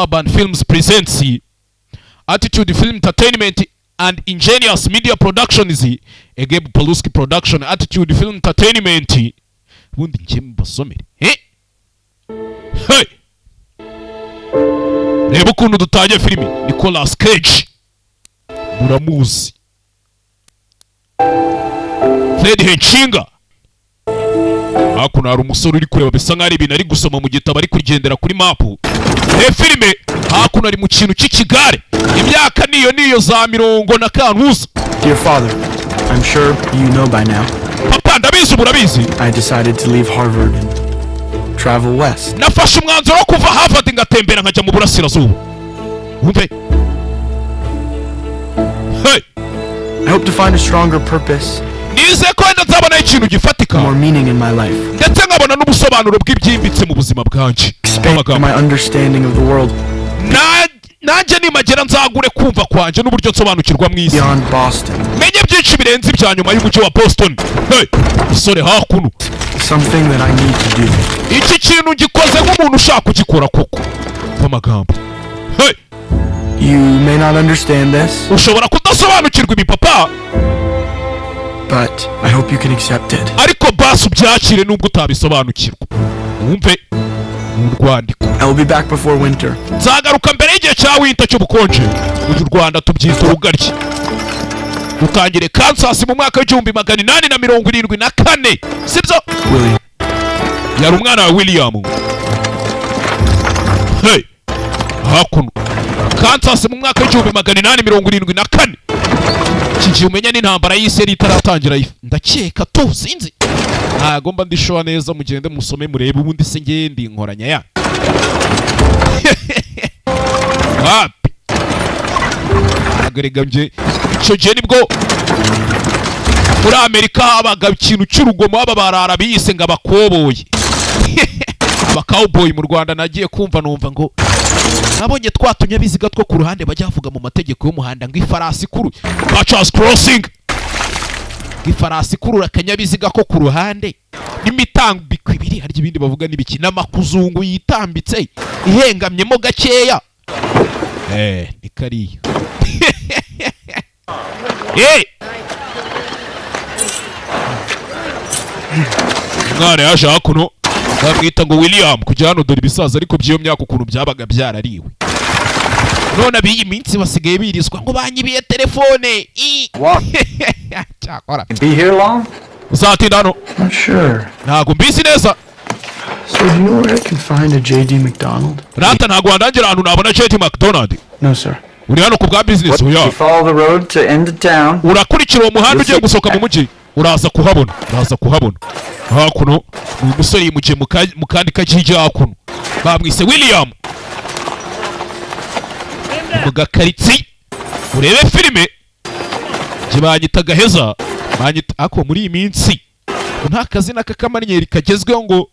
Urban Films presents Attitude Film Entertainment and Ingenious Media Productions, Agabe Poluski Production, Attitude Film Entertainment. Bundi njemba somere. Hey! Reba ukuntu dutaje filimi. Nicolas Cage. Muramuzi. Fred Henshinga. Hakuno hari umusore uri kureba bisa nk'ari ibintu ari gusoma mu gitabo ari kugendera kuri mapu. Filime hakuno ari mu kintu cy'ikigare. Imyaka niyo za 50. Dear father, I'm sure you know by now. Papa ndabizi murabizi. I decided to leave Harvard and travel west. Nafashe umwanzuro wo kuva Harvard ngatembera nkajya mu burasirazuba. Umve. Hey. I hope to find a stronger purpose. Nize ko ndazabona ikintu gifatika. More meaning in my life. Ndetse nkabona n'ubusobanuro bw'ibyimbitse mu buzima bwanje. My understanding of the world. Nanjye nimagera nzagure kumva kwanje n'uburyo nsobanukirwa mu isi. Beyond Boston. Menye byinshi birenze ibyanyuma y'umujyi wa Boston. Hey, isore hakuno. Something that I need to do. Iki kintu gikoze nk'umuntu ushaka kugikora koko. Amagambo. Hey. You may not understand this. Ushobora kudasobanukirwa ibi papa. But I hope you can accept it. Ariko basi ubyakire nubwo utabisobanukirwa. Wumve urwandiko. I will be back before winter. Nzagaruka mbere y'igihe cya winter cy'ubukonje. Mu Rwanda tubyita urugaryi. Dutangire Kansas mu mwaka w'1874. Sibyo? William. Yari umwana wa William. Hey. Hakuno. Kansas mu mwaka w'1874. Kiki umenya n'intambara y'isi yari itaratangira ndakeka to sinzi. Ntago ndishoa neza mugende musome murebe ubundi se ngende inkoranya ya. Happy. Agarega nje cyo je nibwo muri Amerika habaga ikintu cy'urugomo aba barara biyise ngo abakoboye. Abakowboy mu Rwanda nagiye kumva numva ngo nabonye twatumye biziga two ku ruhande bajyavuga mu mategeko y'umuhanda ngo ifarasi kuru Bachas crossing. Ifarasi kurura kanyabiziga ko ku ruhande n'imitambiko ibiri hari ibindi bavuga n'ibiki n'amakuzungu yitambitse ihengamyemo gakeya. Nikariyo. Mware yaje hakuno bamwita ngo William kujya hano dore ibisaza ariko by'iyo myaka ukuntu byabaga byarariwe. None abiyi minsi basigaye birizwa ngo banyibiye telefone. Cyakora. Be here long? Uzatinda hano? Not sure. Ntago mbisi neza. So do you know where I can find a J.D. McDonald? Rata ntago wandangira ahantu nabona J.D. McDonald. No sir. Uri hano ku bwa business oya. You follow the road to end of town. Urakurikira uwo muhanda ugiye gusoka mu mujyi. Uraza kuhabona. Hakuno umusore yimukiye mu kandi kajiji hakuno. Bamwise William. Mu gakaritsi. Urebe filime. Jibanyita gaheza. Banyita ako muri iyi minsi. Nta kazina k'akamanyeri kagezweho ngo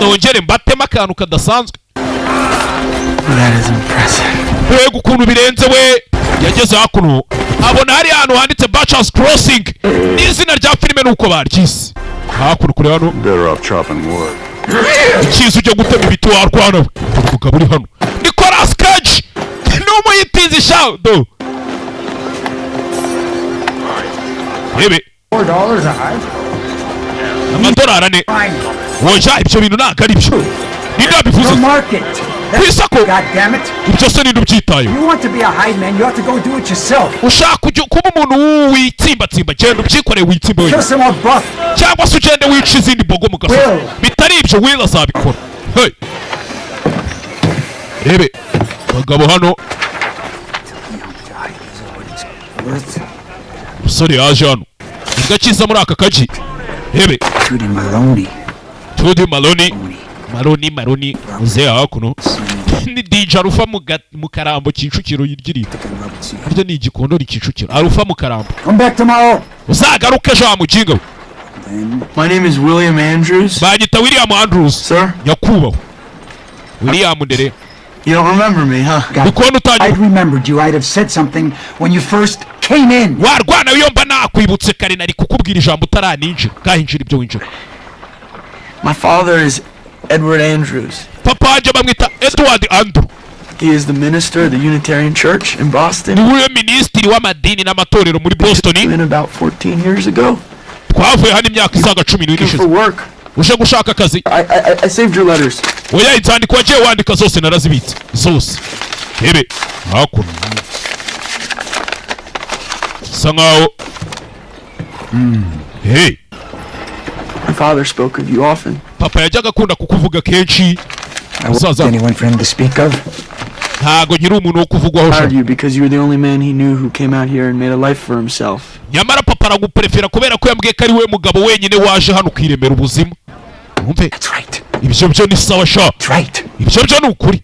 nongere mbatema akantu kadasanzwe. That is impressive. Wego ukuntu birenze we yageze hakuno abona hari ahantu handitse Bachas Crossing n'izina rya filime nuko baryise hakuno kuri hano better off chopping wood. Ikizu cyo gutema ibiti warwana we ukaba uri hano Nicolas Cage n'umuyitizi shado Bebe $4 a hide. amadolari ane woja ibyo bintu ntago ari byo Your market. Kwisako God damn it. ibyo se nindu byitayo You want to be a hide man, you have to go do it yourself. ushaka kuba umuntu witsimbatsimba genda ubyikoreye witsimba Kill some more buff. cyangwa se ugende wica izindi bogo mu gasozi bitari ibyo Will azabikora. Hey. Rebe bagabo hano umusore yaje hano imbwa cyiza muri aka kaji. Rebe Tudy Maloney muze hakuno ni DJ Arufa mu Karambo Kicukiro yirgiri buryo ni igikondo ni Kicukiro Arufa mu Karambo. Come back tomorrow. Uzagaruke ejo amuginga. My name is William Andrews. Bagita William Andrews. Sir? Nyakubaho. William ndere. You don't remember me, huh? I'd remembered you. I'd have said something when you first came in. Warwana iyo mba nakwibutse kare nari kukubwira ijambo utaranije kahinjira ibyo winjira. My father is Edward Andrews. Papa wanje bamwita Edward Andrew. He is the minister of the Unitarian Church in Boston. niwe minisitiri w'amadini n'amatorero muri Boston. In about 14 years ago. Twavuye hano imyaka isaga 10 ishize. For work. Uje gushaka akazi. I saved your letters. Oya inzandiko wagiye wandika zose narazibitse. Zose. Hebe. Hakuno. Sangaho. Hey. My father spoke of you often. Papa yajyaga akunda kukuvuga kenshi. Anyone for him to speak of? Ntago nyiri umuntu wo kuvugwaho sha. You because you were the only man he knew who came out here and made a life for himself. Nyamara papa araguprefera kubera ko yambwiye ko ari we mugabo wenyine waje hano kwiremera ubuzima. Umve. That's right. Ibyo byo ni sawa sha. That's right. Ibyo byo ni ukuri.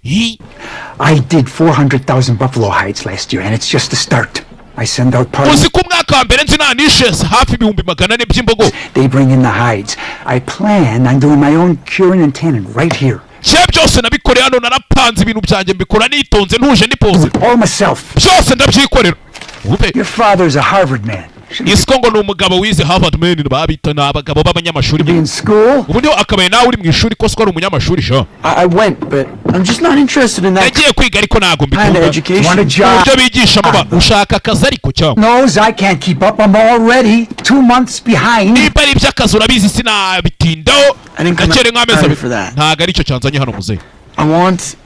I did 400,000 buffalo hides last year and it's just a start. I send out parties. Uzi ko umwaka wa mbere nzinanishe hafi 400,000 by'imbogo. They bring in the hides. I plan on doing my own curing and tanning right here. Cye byose nabikoreye hano narapanze ibintu byanjye mbikora nitonze ntuje nipoze. All myself. Byose ndabyikorera. Umve. Your father's a Harvard man. Isiko ngo ni umugabo wize Harvard man babita n'abagabo b'abanyamashuri. In school? Ubu ndio akabaye nawe uri mu ishuri ko siko ari umunyamashuri sha. I went but I'm just not interested in that. Nagiye kwiga ariko nago mbikunda. Want a job? Ibyo bigisha maba ushaka akazi ariko cyangwa. Knows I can't keep up. I'm already 2 months behind. Niba ari iby'akazi urabizi sinabitindaho. Akere nk'ameza for that. Ntago aricyo cyanzanye hano muzehe. I want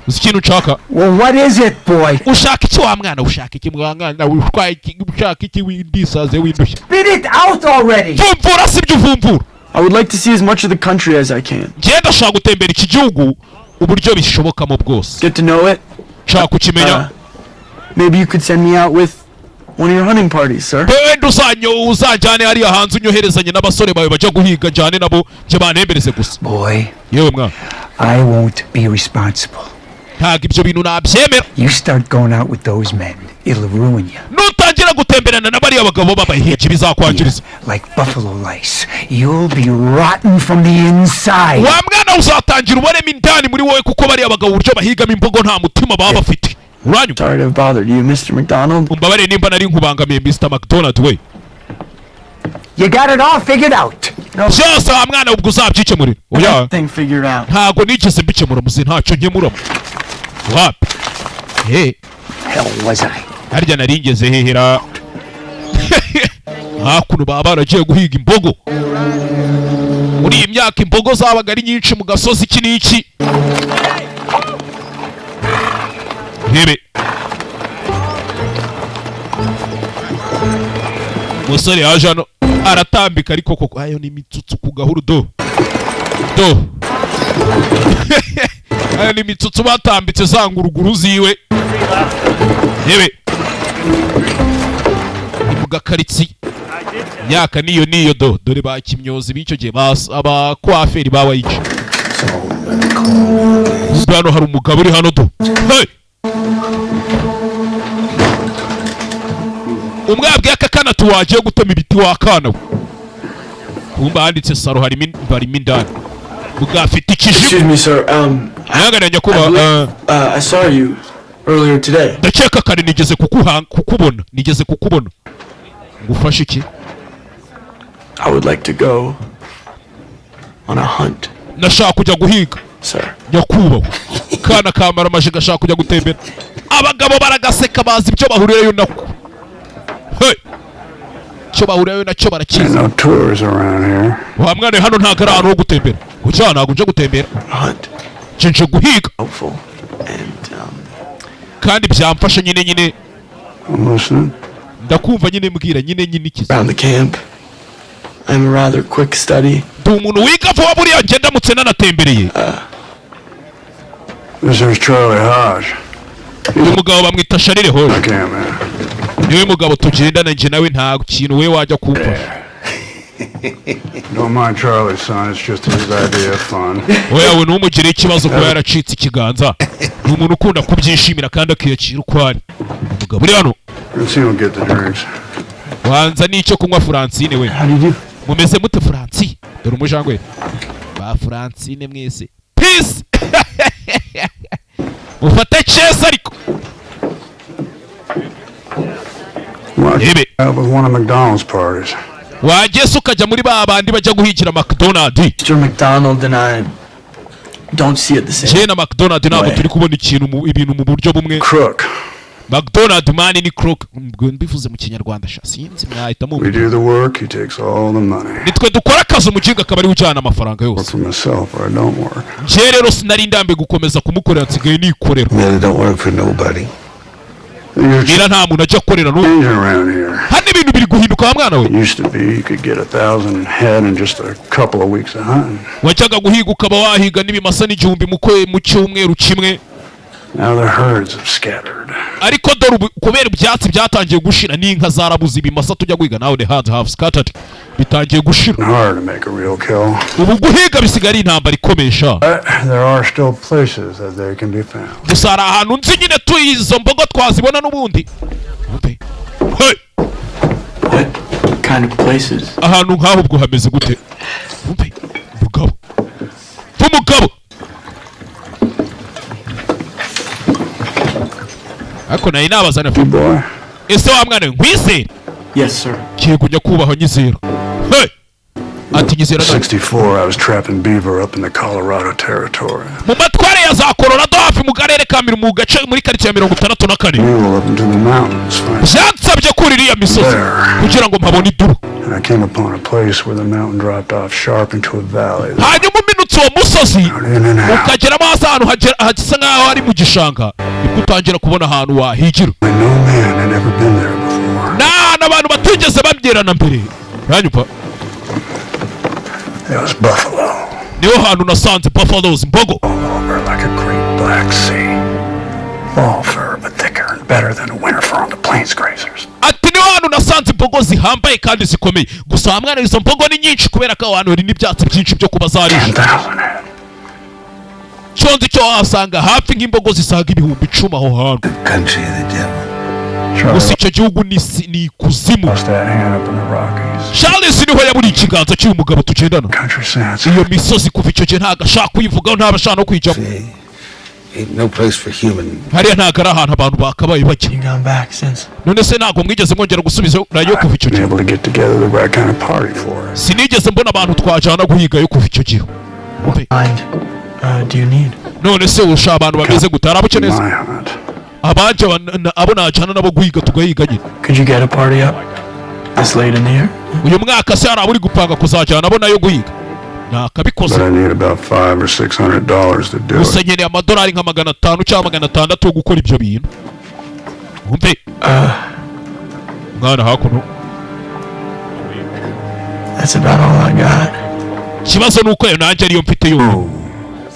Usikintu nshaka. Well, what is it, boy? Ushaka iki wa mwana ushaka iki mwana ushaka iki windisaze windushya. Spit it out already. Vumvura sibyo vumvura. I would like to see as much of the country as I can. Genda shaka gutembera iki gihugu uburyo bishobokamo bwose. Get to know it. Shaka kukimenya. Maybe you could send me out with one of your hunting parties, sir. Wenda uzajyane hari hanze unyoherezanye n'abasore bawe bajya guhiga jyane nabo je banembereze gusa. Boy. Yewe mwana. I won't be responsible. Ntago ibyo bintu nabyemera. You start going out with those men, it'll ruin you. Nutangira gutemberana na bariya bagabo babahije bizakwangiriza. Like buffalo lice, you'll be rotten from the inside. Wa mwana uzatangira ubonemo indani muri wowe kuko bariya bagabo uburyo bahigamo imbogo nta mutima baba bafite. Uranyuma. Sorry to have bothered you, Mr. McDonald. Umbabare nimba nari nkubangamiye Mr. McDonald we. You got it all figured out. No. Byose wa mwana ubwo uzabyikemurira. Oya. Thing figured out. Ntago nigeze mbikemura muzi ntacyo nkemura. Wapi? Hey. Hell was I? Harya naringeze hehera. Hakuno baba baragiye guhiga imbogo. Muri iyi myaka imbogo zabaga ari nyinshi mu gasozi iki n'iki. Hebe. Musore yaje hano aratambika ariko koko ayo ni mitsutsu ku gahuru do. Ayo ni mitsutsu batambitse zanguruguru ziwe. Hebe. Mugakaritsi. Myaka niyo do dore ba kimyozi bicyo gihe aba coiffeur bawayice. Hano hari umugabo uri hano do. Hey. Umwabwe akakana tuwagiye gutema ibiti wakana. Kumba handitse saro harimo indani. Bugafite ikijimo. Excuse me, sir. Nyagaranya kuba I saw you earlier today. Ndakeka kare nigeze kukubona. Ngufashe iki? I would like to go on a hunt. Nashaka kujya guhiga. Sir. Nyakubaho. Kana kamara amaje gashaka kujya gutembera. Abagabo baragaseka bazi ibyo bahurireyo nako. Hey. Cyo bahurireyo nacyo barakiza. No tours around here. Wa mwana hano nta gara ho gutembera. Kucya ntago nje gutembera. Hunt. Nje guhiga. Hopeful and kandi byamfasha nyine. I'm listening. Ndakumva nyine mbwira nyine ikiza. Around the camp. I'm a rather quick study. Umuntu wiga vuba buriya ngenda mutse nanatembereye. This is Charlie Hodge. Uyu mugabo bamwita Sharire Hodge. Okay, man. Niwe mugabo tugendana nje nawe nta kintu we wajya kumfasha. Don't mind Charlie, son. It's just his idea of fun. Oya we numugire ikibazo ko yaracitse ikiganza. Ni umuntu ukunda kubyishimira kandi akiyakira uko ari. Mugabo uri hano. Let's see who get the drinks. Wanza n'icyo kunywa Francine we. How did you? Mumeze mute Francine? Dore umujangwe. Ba Francine mwese. Peace. Ufate chess ariko. Maybe. That was one of McDonald's parties. Wagese ukajya muri ba bandi bajya guhigira McDonald. Mr. McDonald and I don't see it the same. Jye na McDonald ntabwo turi kubona ibintu mu buryo bumwe. Crook. McDonald man ni crook. Mbivuze mu kinyarwanda sha sinzi mwahita mu. We do the work, he takes all the money. Nitwe dukora akazi umukinga akaba ari ujyana amafaranga Work yose. for myself or I don't work. Jye rero sinari ndambe gukomeza kumukorera nsigaye nikorera. Really don't work for nobody. Mira nta muntu ajya akorera n'ubu. Changing around here. Hano ibintu biri guhinduka wa mwana we. It used to be you could get 1,000 head in just a couple of weeks of hunting. Wajyaga guhiga ukaba wahiga n'ibimasa n'igihumbi mu cyumweru kimwe. Now the herds have scattered. Ariko dore kubera ibyatsi byatangiye gushira n'inka zarabuze ibimasa tujya guhiga nawe the herds have scattered. Bitangiye gushira. Hard to make a real kill. Ubu guhiga bisigara intambara ikomesha. There are still places that they can be found. Gusa hari ahantu nzi nyine tuyizo mbogo twazibona n'ubundi. Hey! What kind of places? Ahantu nk'aho ubwo hameze gute? Mugabo. Mugabo. Ako nayi nabazana Good boy. ese wa mwana nkwizera? Yes, sir. Yego nyakubahwa nyizera. Hey! Ati nyizera na 64 I was trapping beaver up in the Colorado territory. mu matware ya za Colorado hafi mu karere ka mu gace muri karitsiye 64. Mule up into the mountains finally. Byansabye kuri iriya misozi kugira ngo mpabone iduru. And I came upon a place where the mountain dropped off sharp into a valley. Hanyuma uminutse uwo musozi In and out. ukageramo hasi ahantu hagisa nk'aho ari mu gishanga nibwo utangira kubona ahantu wahigira. No man had ever been there before. N'abantu batigeze babyerana mbere. Uranyumva? It was buffalo. Niho hantu nasanze buffaloes mbogo. All over like a great black sea. Fall fur, but thicker and better than a winter fur on the plains grazers. Ati niho hantu nasanze imbogo zihambaye kandi zikomeye. Gusa hamwe izo mbogo ni nyinshi kubera ko ahantu hari n'ibyatsi byinshi byo kuba zarisha. 10,000 head. Cyonzi cyo wasanga hafi nk'imbogo zisaga 10,000 aho hantu. Country of the devil. Gusa icyo gihugu ni ikuzimu. Lost that hand up in the Rockies. Charles niho yaburi ikiganza cy'uyu mugabo tugendana. Country sense. Iyo misozi kuva icyo gihe ntago ashaka kuyivugaho ntabashaka no kwijamo. Ain't no place for human. Hariya ntago ari ahantu abantu bakabaye bajya. You gone back since? None se ntago mwigeze mwongera gusubiza nayo kuva icyo gihe. Able to get together the right kind of party for it. Sinigeze mbona abantu twajana guhigayo kuva icyo gihe. Kind do you need? None se usha abantu bameze gutara buke neza. My hunt. Abanje abo najana nabo guhiga tugahiga nyine. Could you get a party up this late in the year? Uyu mwaka se hari aburi gupanga kuzajana nabo nayo guhiga. Nakabikoze. But I need about $500 or $600 to do it. Gusa nyene amadolari nka 500 cyangwa 600 yo gukora ibyo bintu. Umve. Mwana hakuno. That's about all I got. Kibazo nuko yo nanje ariyo mfite yo.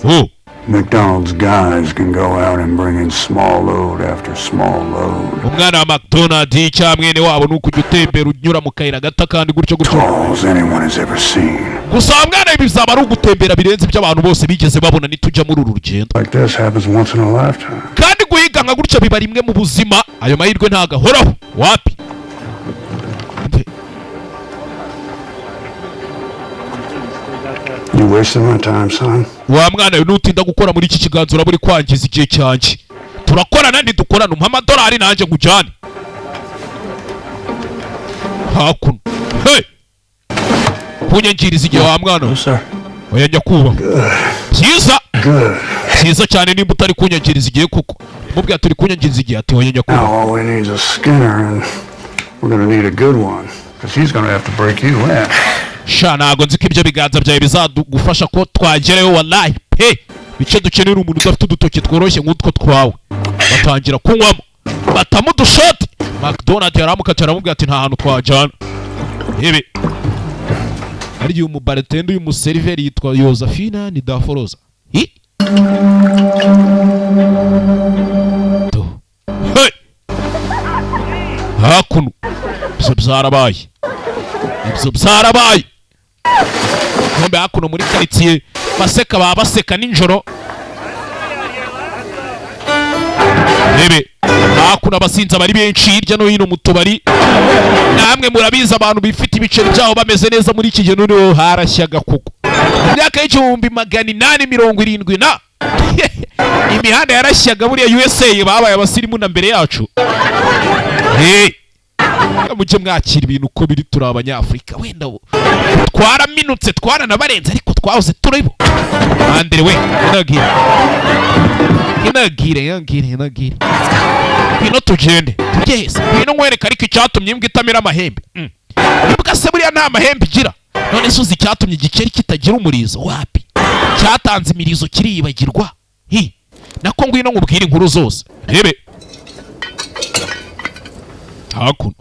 Oh. McDonald's guys can go out and bring in small load after small load. Umwana wa McDonald cyamwene wabo nuko utembera unyura mu kayira gata kandi gutyo gutyo. Tall as anyone has ever seen. Gusa mwana ibizaba ari ugutembera birenze by'abantu bose bigeze babona nitujya muri uru rugendo. Like this happens once in a lifetime. Kandi guhiga nka gutyo biba rimwe mu buzima, ayo mahirwe ntago ahoraho. Wapi? You wasted my time, son. Wa mwana we nutinda gukora muri iki kiganza uraburi kwangiza igihe cyanjye. Turakorana ndi dukorana umpa amadolari nanjye ngujyane. Hakuno. Hey! Kunyangiriza igihe wa mwana. No, sir. Oya nyakuba. Byiza. Good. Byiza cyane nimba utari kunyangiriza igihe kuko. Mubwira turi kunyangiriza igihe ati oya nyakuba. Now all we need is a skinner and we're gonna need a good one. Because he's gonna have to break you in. Sha ntago nzi ko ibyo biganza byawe bizadugufasha ko twagerayo wallahi pe bice dukenera umuntu udafite udutoki tworoshye nk'utwo twawe batangira kunywamo batamu udushoti. McDonald yaramuka aramubwira ati nta hantu twajyana. Yebe ari uyu mubaretende uyu museriveri yitwa Josephine ni Daforoza. Hey! Hakuno ibyo byarabaye. Ibyo byarabaye. Ngombe hakuno muri karitsiye baseka babaseka ninjoro. Bebe hakuno abasinza bari benshi hirya no hino mu tubari. Namwe murabiza abantu bifite ibiceri byaho bameze neza muri iki gihe none harashyaga kuko. Imyaka y'igihumbi 870 na imihanda yarashyaga buriya USA babaye abasirimu na mbere yacu. Hey! mujye mwakira ibintu uko biri, turi abanyafurika. Wenda twaraminutse twaranabarenze ariko twahoze turibo. Andere we inagire bino tugende tugeze bino nkwereka ariko icyatumye imbwa itamira amahembe. Imbwa se buriya nta mahembe igira, none se uzi icyatumye igikeri kitagira umurizo? Wapi, cyatanze imirizo kiriyibagirwa. Nako ngwino nkubwire inkuru zose. Rebe hakuno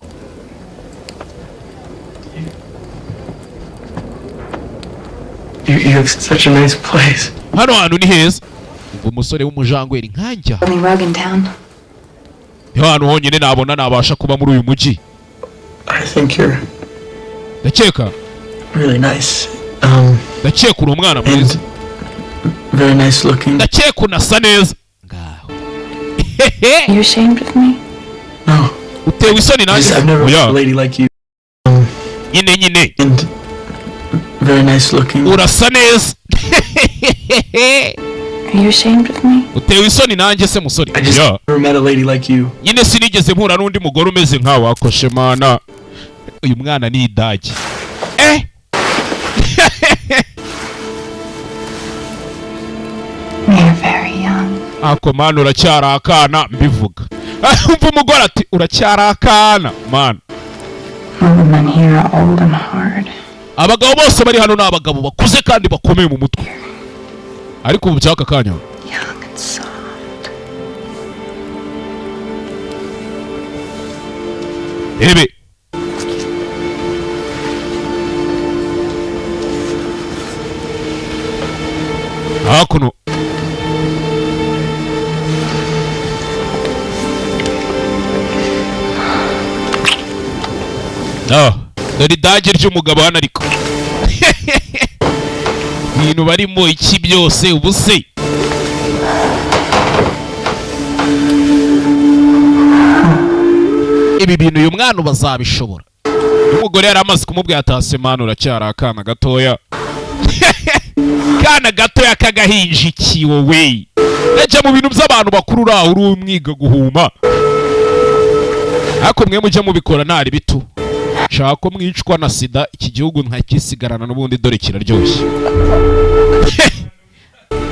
You have such a nice place. hano hantu ni heza. Ngo umusore w'umujangweri nkanjya niho hantu honyine nabona nabasha kuba muri uyu mujyi. I think you're ndakeka really nice. ndakeka uri umwana mwiza, Very nice looking. ndakeka unasa neza. Ngaho Are you ashamed of me? No. utewe isoni nanjye. I've never met a lady like you. nyine And very nice looking. urasa neza. Are you ashamed of me? utewe isoni nanjye se musore. I just never met a lady like you. nyine sinigeze mpura n'undi mugore umeze nkawe. Akoshe mana, uyu mwana ni idagi. You're very young. Ako mana uracyari akana mbivuga. Umva umugore ati uracyari akana mana. All the men here are old and hard. Abagabo bose bari hano ni abagabo bakuze kandi bakomeye mu mutwe, ariko ubu byaka kanya Young and soft. ebe hakuno dore idage ry'umugabo hano ariko ibintu barimo iki byose ubu se. Ibi bintu uyu mwana bazabishobora? Umugore yari amaze kumubwira atase mana uracyari akana gatoya. Kana gatoya kagahinja iki wowe? Najya mu bintu by'abantu bakuru uri umwiga guhuma. Ariko mwe mujya mubikora ntari bito. Shaka ko mwicwa na sida iki gihugu nkakisigarana n'ubundi dore kiraryoshye.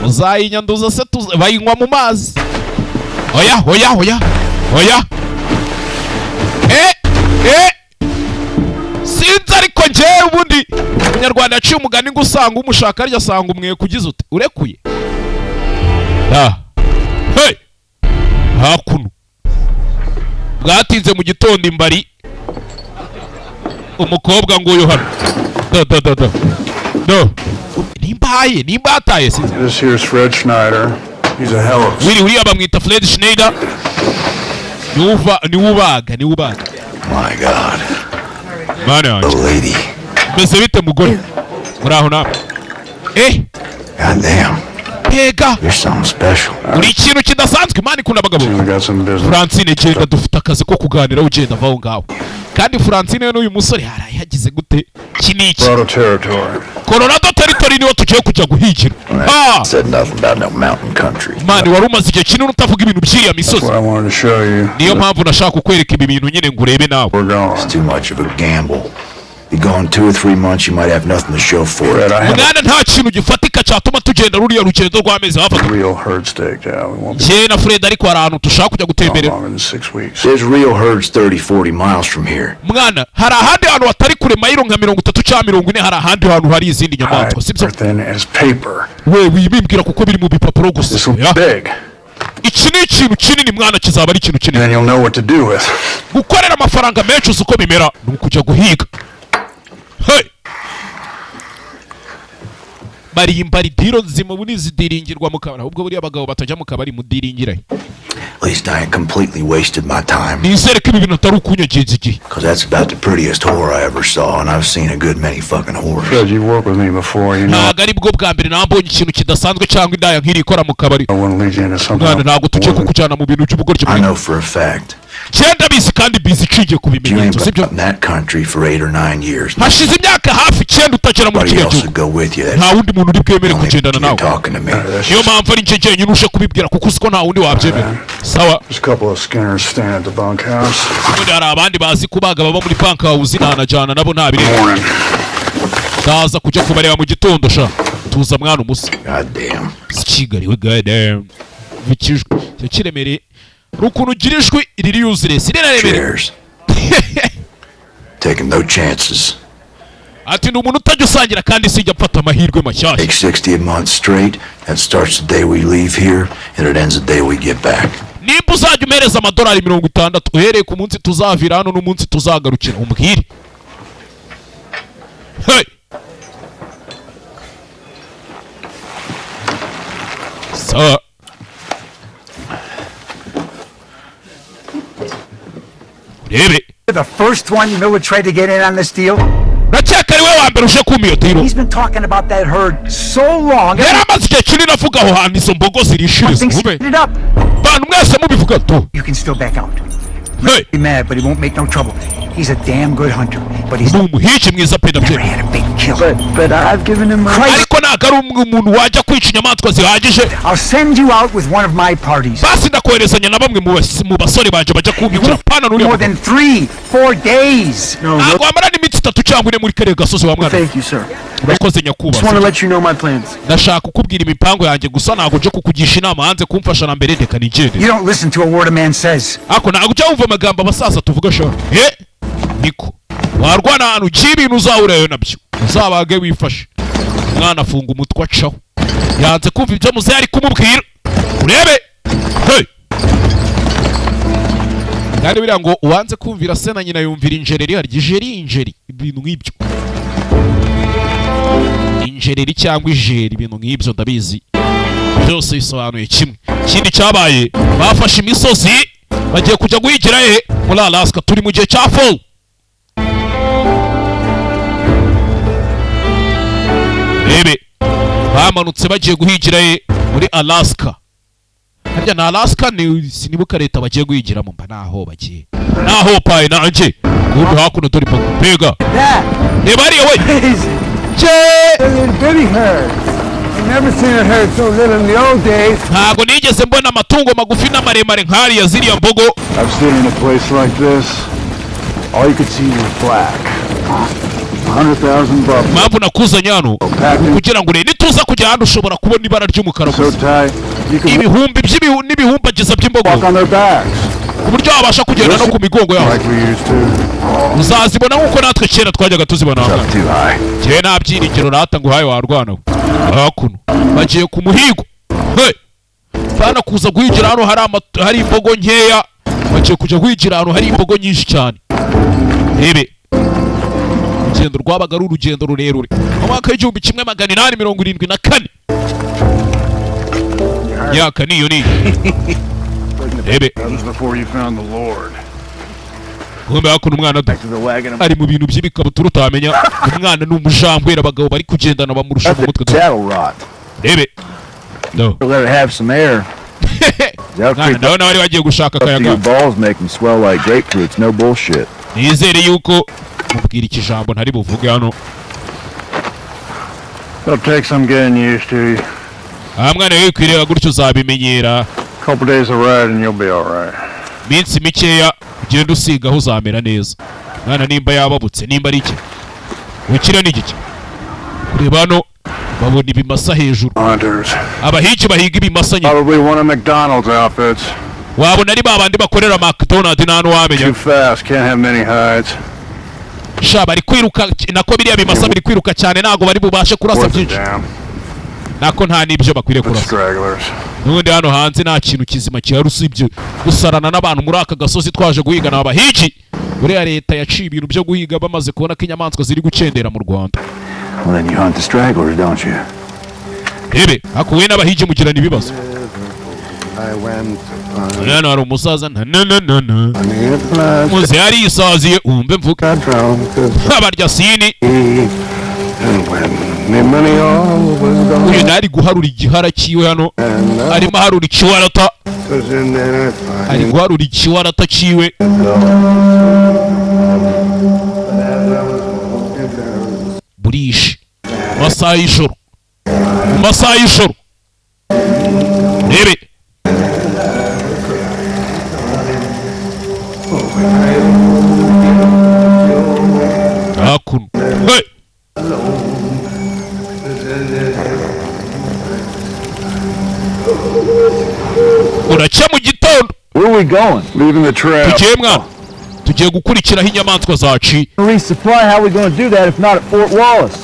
Muzayinyanduza se bayinywa mu mazi. Oya. Sinzi ariko njyewe ubundi umunyarwanda yaciye umugani ngo usanga umushaka arya asanga umwe kugize ute urekuye. Hakuno bwatinze mu gitondo imbari umukobwa nguyu hano. Nimba hataye sinzi. This here's Fred Schneider. He's a hell of a... Uriya bamwita Fred Schneider. Niwe ubaga. My God. Mana The lady. mbese bite mugore? Muraho nawe. God damn. Pega. You're something special. Uri ikintu kidasanzwe Imana ikunda abagabo. We got some business. Francine genda dufite akazi ko kuganira ugenda vaho ngaho. Kandi Francine n'uyu musore haraye hagize gute kiniki. Colorado territory. Colorado territory niwo tugiye kujya guhigira. Said nothing about no mountain country. Mani wari umaze igihe kinini utavuga ibintu by'iya misozi. What I wanted to show you. Niyo mpamvu nashaka kukwereka ibi bintu nyine ngo urebe nawe. We're going. It's too much of a gamble. You go in 2 or 3 months, you might have nothing to show for it. Fred, I have Mwana nta kintu gifatika cyatuma tugenda ruriya rugendo rw'amezi hafi. a real herd stake down. We won't be Jye na Fred ariko hari ahantu dushaka kujya gutemberera. longer than 6 weeks. There's real herds 30, 40 miles from here. Mwana hari ahandi hantu hatari kure mayiro nka 30 cyangwa 40 hari ahandi hantu hari izindi nyamaswa sibyo? As thin as paper. We wibimbwira kuko biri mu bipapuro This gusa. will be big. Iki ni ikintu kinini mwana, kizaba ari ikintu And kinini. then you'll know what to do with. Gukorera amafaranga menshi uko bimera ni ukujya guhiga. Bari diro nzima ubu nizidiringirwa mu kabari, ahubwo buriya abagabo batajya mu kabari mudiringira. At least I ain't completely wasted my time. Nizere ko ibi bintu atari ukunyagiza igihe. Cause that's about the prettiest whore I ever saw, and I've seen a good many fucking whores. Fred, you've worked with me before, you know. Ntabwo ari bwo bwa mbere nambonye ikintu kidasanzwe cyangwa indaya nk'iri ikora mu kabari. I wouldn't lead you into something. Mwana ntabwo tujye I kukujyana mu bintu by'ubugoryi. I know for a fact cyenda bizi kandi bizi iciye ku You ain't bimenyetso sibyo been in that country for 8 or 9 years. hashize imyaka hafi 9 utagera muri Nobody kiriya else gihugu would go with you. nta wundi muntu uri bwemere only kugendana you nawe talking to me. niyo mpamvu ari njye nyine uje kubibwira kuko uzi ko nta wundi wabyemera sawa There's a couple of Skinners staying at the bunkhouse. ubundi hari abandi bazi kubaga baba muri bank house ntanajyana nabo nta bireba Morning. ndaza kujya kubareba mu gitondo sha tuza mwana umusa God damn. sikigariwe goddamn vikijwe cyo kiremereye rukuntu ugira ijwi riri useless riraremereye Cheers. Taking no chances. ati ni umuntu utajya usangira kandi sijya apfata amahirwe mashyashya Take 60 a month straight. That starts the day we leave here, and it ends the day we get back. nimba uzajya umereza amadolari 60 uhereye ku munsi tuzavira hano n'umunsi tuzagarukira umbwire hey sawa rebe The first one Miller tried to get in on this deal. nakeka ari we wa mbere uje kumpa iyo tiro He's been talking about that herd so long. yari amaze igihe kinini avuga aho hantu izo mbogo zirishiriza Everything's ube speeded up. bantu mwese mubivuga tu You can still back out. hey Be mad, but he won't make no trouble. He's a damn good hunter, but he's ni umuhigi mwiza pe never ndabyemera had a big kill. But I've given him Christ, ariko ntabwo ari umuntu wajya kwica inyamaswa zihagije I'll send you out with one of my parties. basi ndakoherezanya na bamwe mu basore banje bajya kumpigira pana n'uriya More than 3-4 days. ntabwo wamara n'iminsi 3 cyangwa 4 muri kariya gasozi wa mwana Thank you, sir. urakoze Just want to nyakubahwa let you know my plans. ndashaka kukubwira imipango yanjye gusa ntabwo nje kukugisha inama hanze kumfasha na mbere reka nigende You don't listen to a word a man says. ako ntabwo ujya wumva amagambo abasaza tuvuga sha niko warwana ahantu ugiye ibintu uzahurayo nabyo uzabage wifashe umwana afunga umutwe acaho yanze kumva ibyo muzehe ari kumubwira urebe hey kandi biriya ngo uwanze kumvira se na nyina yumvira injereri harya injeri ibintu nk'ibyo injereri cyangwa ijeri ibintu nk'ibyo ndabizi byose bisobanuye kimwe ikindi cyabaye bafashe imisozi bagiye kujya guhigira muri Alaska turi mu gihe cya fall rebe bamanutse bagiye guhigira muri Alaska harya na Alaska ni sinibuka leta bagiye guhigiramo mba naho bagiye naho paye nanjye kumbe hakuno dore pega reba ariyo we Baby herd. I've never seen a herd so little in the old days. ntago nigeze mbona amatungo magufi n'amaremare nk'ariya ziriya mbogo I've stood in a place like this. All you could see was black. 100,000 buffalo. impamvu nakuzanye hano kugira ngo urebe nituza kujya hano ushobora kubona ibara ry'umukara So gusa tight, you could ibihumbi n'ibihumbagiza by'imbogo walk on their backs. ku buryo wabasha kugenda no ku migongo yabo Like we used to. uzazibona nk'uko natwe kera twajyaga tuzibona hano Up too high. njyewe nta byiringiro rata ngo uhaye warwana hakuno bagiye ku muhigo hey bana kuza guhigira hano hari imbogo nkeya bagiye kujya guhigira hano hari imbogo nyinshi cyane rebe urugendo rwabaga ari urugendo rurerure mu mwaka w'1874 myaka niyo rebe That was before you found the Lord. kumbe hakuno umwana To the wagon. ari mu bintu by'ibikabutura utamenya umwana ni umujambwera abagabo bari kugendana bamurusha mu mutwe Saddle rot. rebe no Let it have some air. mwana ndabona bari bagiye gushaka akayaga balls make them swell like grapefruits. No bullshit. nizere yuko mubwira ikijambo ntari buvuge hano It'll take some getting used to. aha mwana we kwireba gutyo uzabimenyera Couple days of ride and you'll be all right. minsi mikeya ugenda usigaho uzamera neza mwana nimba yababutse nimba ari iki wikira n'igiki kureba hano babona ibimasa hejuru Hunters. abahigi bahiga ibimasa nyine Probably one of McDonald's outfits. wabona ari babandi bakorera McDonald nta n'uwamenya Too fast. Can't have many hides. sha bari kwiruka nako biriya bimasa biri kwiruka cyane ntabwo bari bubashe kurasa Worth a byinshi damn. nako nta n'ibyo bakwiriye But kurasa stragglers. n'ubundi hano hanze nta kintu kizima gihari usibye gusarana n'abantu muri aka gasozi twaje guhiga ni abahigi buriya leta yaciye ibintu byo guhiga bamaze kubona ko inyamaswa ziri gucendera mu Rwanda Well, then you hunt the stragglers, don't you? rebe hakuwe n'abahigi mugirana ibibazo I went hano hari umusaza on the plus. muze yari yisaziye umve mvuga Got drunk. abarya sini And when uyu nari guharura igihara cyiwe hano, arimo aharura ikiwarata, ari guharura ikiwarata cyiwe. Burishe mu masaha y'ijoro, mu masaha y'ijoro. Rebe hakuno, hey! Uracya mu gitondo. Where are we going? Leaving the trail. Tugiye mwana, tugiye gukurikiraho inyamaswa zaci. Resupply, how are we going to do that if not at Fort Wallace?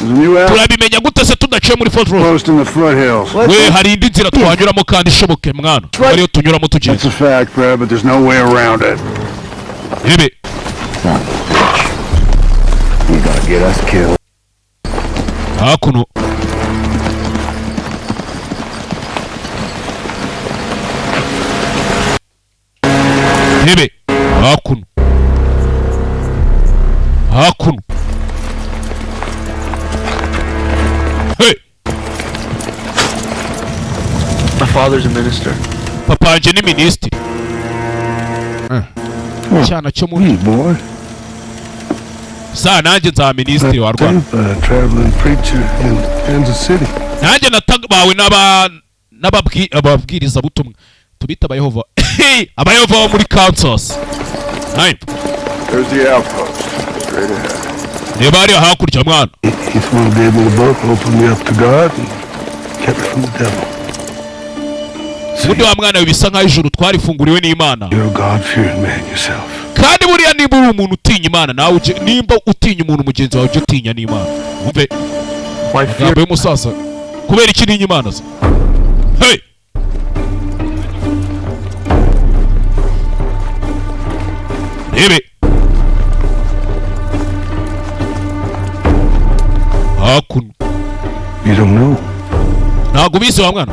Turabimenya gute se tudaciye muri Fort Wallace? Post in the foothills. We hari indi nzira twanyuramo kandi ishoboke mwana, ariyo tunyuramo tugenda. That's a fact, Brad, but there's no way around it. Rebe You're gonna get us killed. hakuno. Rebe hakuno, hakuno. Hey! My father's a minister. Papa wanje ni minisitiri. Cyana cyo mu boy. sa nanjye nza minisitiri wa Rwanda. Traveling preacher in Kansas City. Nanjye natabawe n'ababwiriza butumwa tubita abayehova. Abayehova bo muri Kansas. There's the outpost. Straight ahead. Niba ari hakurya mwana. He's one day able to both open me up to God and kept me from the devil. Ubundi wa mwana bisa nkaho ijuru twarifunguriwe n'Imana. You're a God-fearing man yourself. Kandi buriya niba uri umuntu utinya Imana nawe nimba utinya umuntu mugenzi wawe ujye utinya n'Imana. Umve amagambo y'umusaza kubera iki ntinya Imana se? Hey! Rebe hakuno. You don't know? Ntabwo ubizi wa mwana?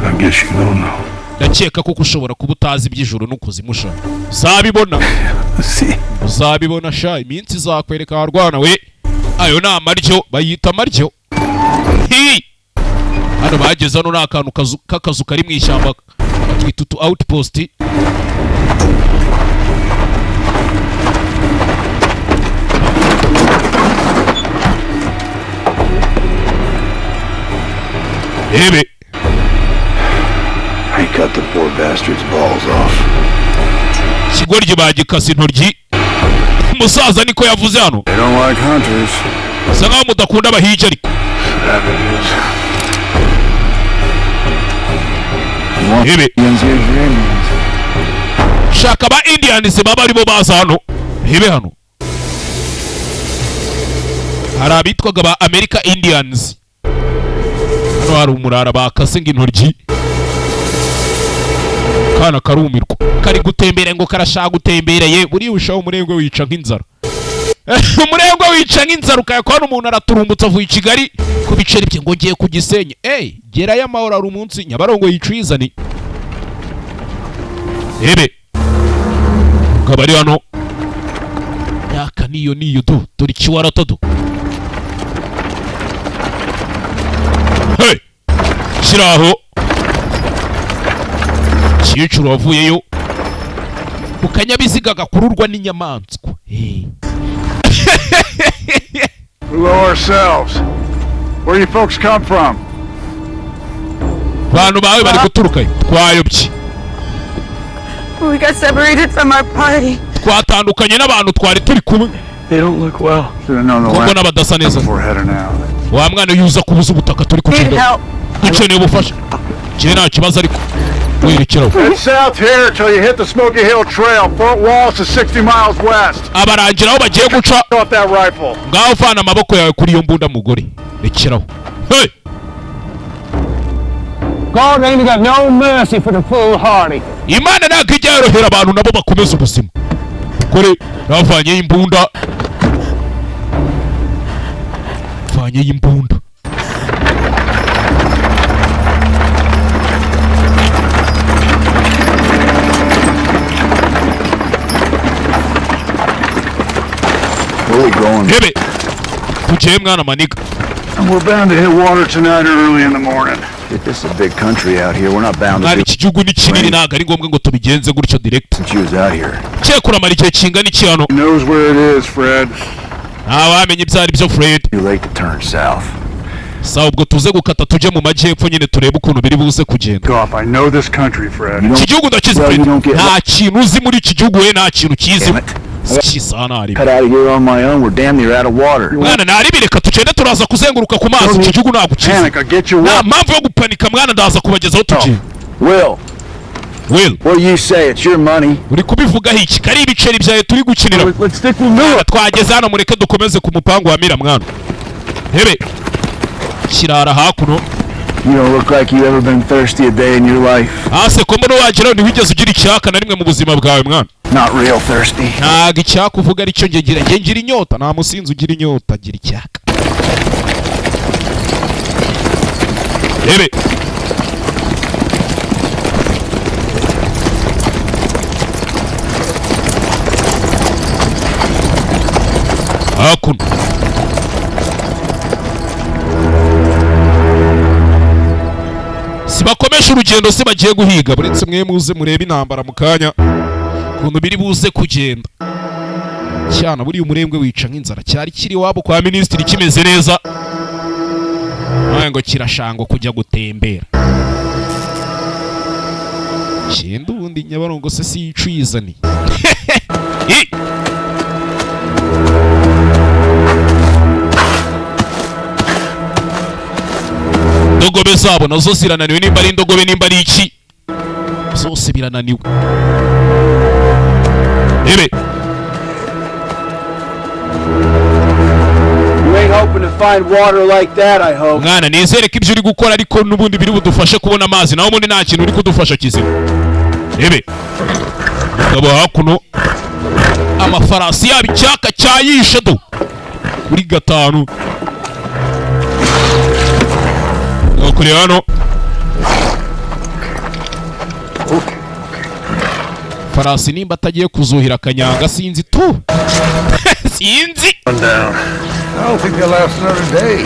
I guess you don't know. Ndakeka ko ushobora kuba utazi iby'ijuru n'ukuzimusha. Uzabibona. Uzabibona sha, iminsi izakwereka warwana we. Ayo ni amaryo, bayita amaryo. Hano bageze hano n'akantu k'akazu kari mu ishyamba twita utu outpost. Rebe I cut the poor bastard's balls off. Kigoryi bagikase intoryi. Umusaza niko yavuze hano. They don't like hunters. Asa nkaho mudakunda abahigi ariko. Rebe shaka ba Indians baba aribo baza hano. Rebe hano hari abitwaga ba America Indians. Hano hari umurara bakase intoryi. Kana karumirwa kari gutembera ngo karashaka gutembereye buri ushaho umurengwe wica nk'inzara. Umurengwe wica nk'inzara ukayakwana umuntu araturumbutse avuye i Kigali ku biceri bye ngo ngiye ku Gisenyi. Gerayo amahoro ari umunsi Nyabarongo yicizani. Rebe ngabari hano yaka niyo dore ikiwarata do. Hey! Shiraho Kicuru wavuyeyo ku kanyabiziga gakururwa n'inyamaswa. Hello ourselves. Where you folks come from? Bantu bawe bari guturuka twayobye. We got separated from our party. Twatandukanye n'abantu twari turi kumwe. They don't look well. Should have known the Kuko n'abadasa neza. before heading out. Wa mwana yuza kubuza ubutaka turi kugenda. Dukeneye ubufasha. Je nta kibazo ariko werekeraho. Head south here until you hit the Smoky Hill Trail. Fort Wallace is 60 miles west. Abarangira aho bagiye guca. Off that rifle. Ngaho fana amaboko yawe kuri iyo mbunda mugore. Rekeraho. Hey! God ain't got no mercy for the foolhardy. Imana ntabwo ijya yorohera abantu nabo bakomeza ubuzima. Kore navanye imbunda. Vanye imbunda. Where are we going? Rebe tugiye mwana maniga. And we're bound to hit water tonight or early in the morning. This is a big country out here. We're not bound to Mwari do iki gihugu ni kinini ntabwo ari ngombwa ngo tubigenze gutyo direct. since you was out here. Cye kuramara igihe kingana iki hano? He knows where it is, Fred. Wamenye ibyo ari byo Fred. Too late to turn south. Sawa ubwo tuze gukata tujye mu majyepfo nyine turebe ukuntu biri buze kugenda. Goff, I know this country, Fred. Iki gihugu ndakizi Well, Fred. you don't get- Nta kintu uzi muri iki gihugu we nta kintu kizi. Damn it. Kisana ari. Cut out of here on my own. We're damn near out of water. Mwana naribi reka tugende turaza kuzenguruka ku mazi iki gihugu ntabwo kizi. Panic, I'll get you Nta well. mpamvu yo gupanika mwana ndaza kubagezaho tugiye. Will, Will, what do you say? It's your money. uri kubivugaho iki? Kari ibiceri byawe turi gukinira. Let's stick with Miller. Twageze hano mureke dukomeze ku mupangu wa Mira mwana. Hebe. Kirara hakuno. You don't look like you've ever been thirsty a day in your life. Ase ko mbona wageraho ntiwigeze ugira icyaka na rimwe mu buzima bwawe mwana. Not real thirsty. Ntago icyaka uvuga aricyo nge ngira inyota. Nta musinzi ugira inyota agira icyaka. Hebe. Hakuno. Sibakomesha urugendo se bagiye guhiga buretse mwe muze murebe intambara mu kanya kuntu biri buze kugenda cyana buri umurembwe wica nk'inzara cyari kiri wabo kwa ministeri kimeze neza nawe ngo kirashango kujya gutembera cyenda ubundi Nyabarongo se si icizani indogobe zabo nazo zirananiwe nimba ari indogobe nimba ari iki zose birananiwe. Ebe You ain't hoping to find water like that, I hope. mwana nizere ko ibyo uri gukora ariko n'ubundi biri budufashe kubona amazi naho ubundi nta kintu uri kudufasha kizima. Ebe ngabo hakuno amafarasi yabo icyaka cyayishe do kuri gatanu kuri hano farasi nimba atagiye kuzuhira akanyanga sinzi tu sinzi I don't think they'll last another day.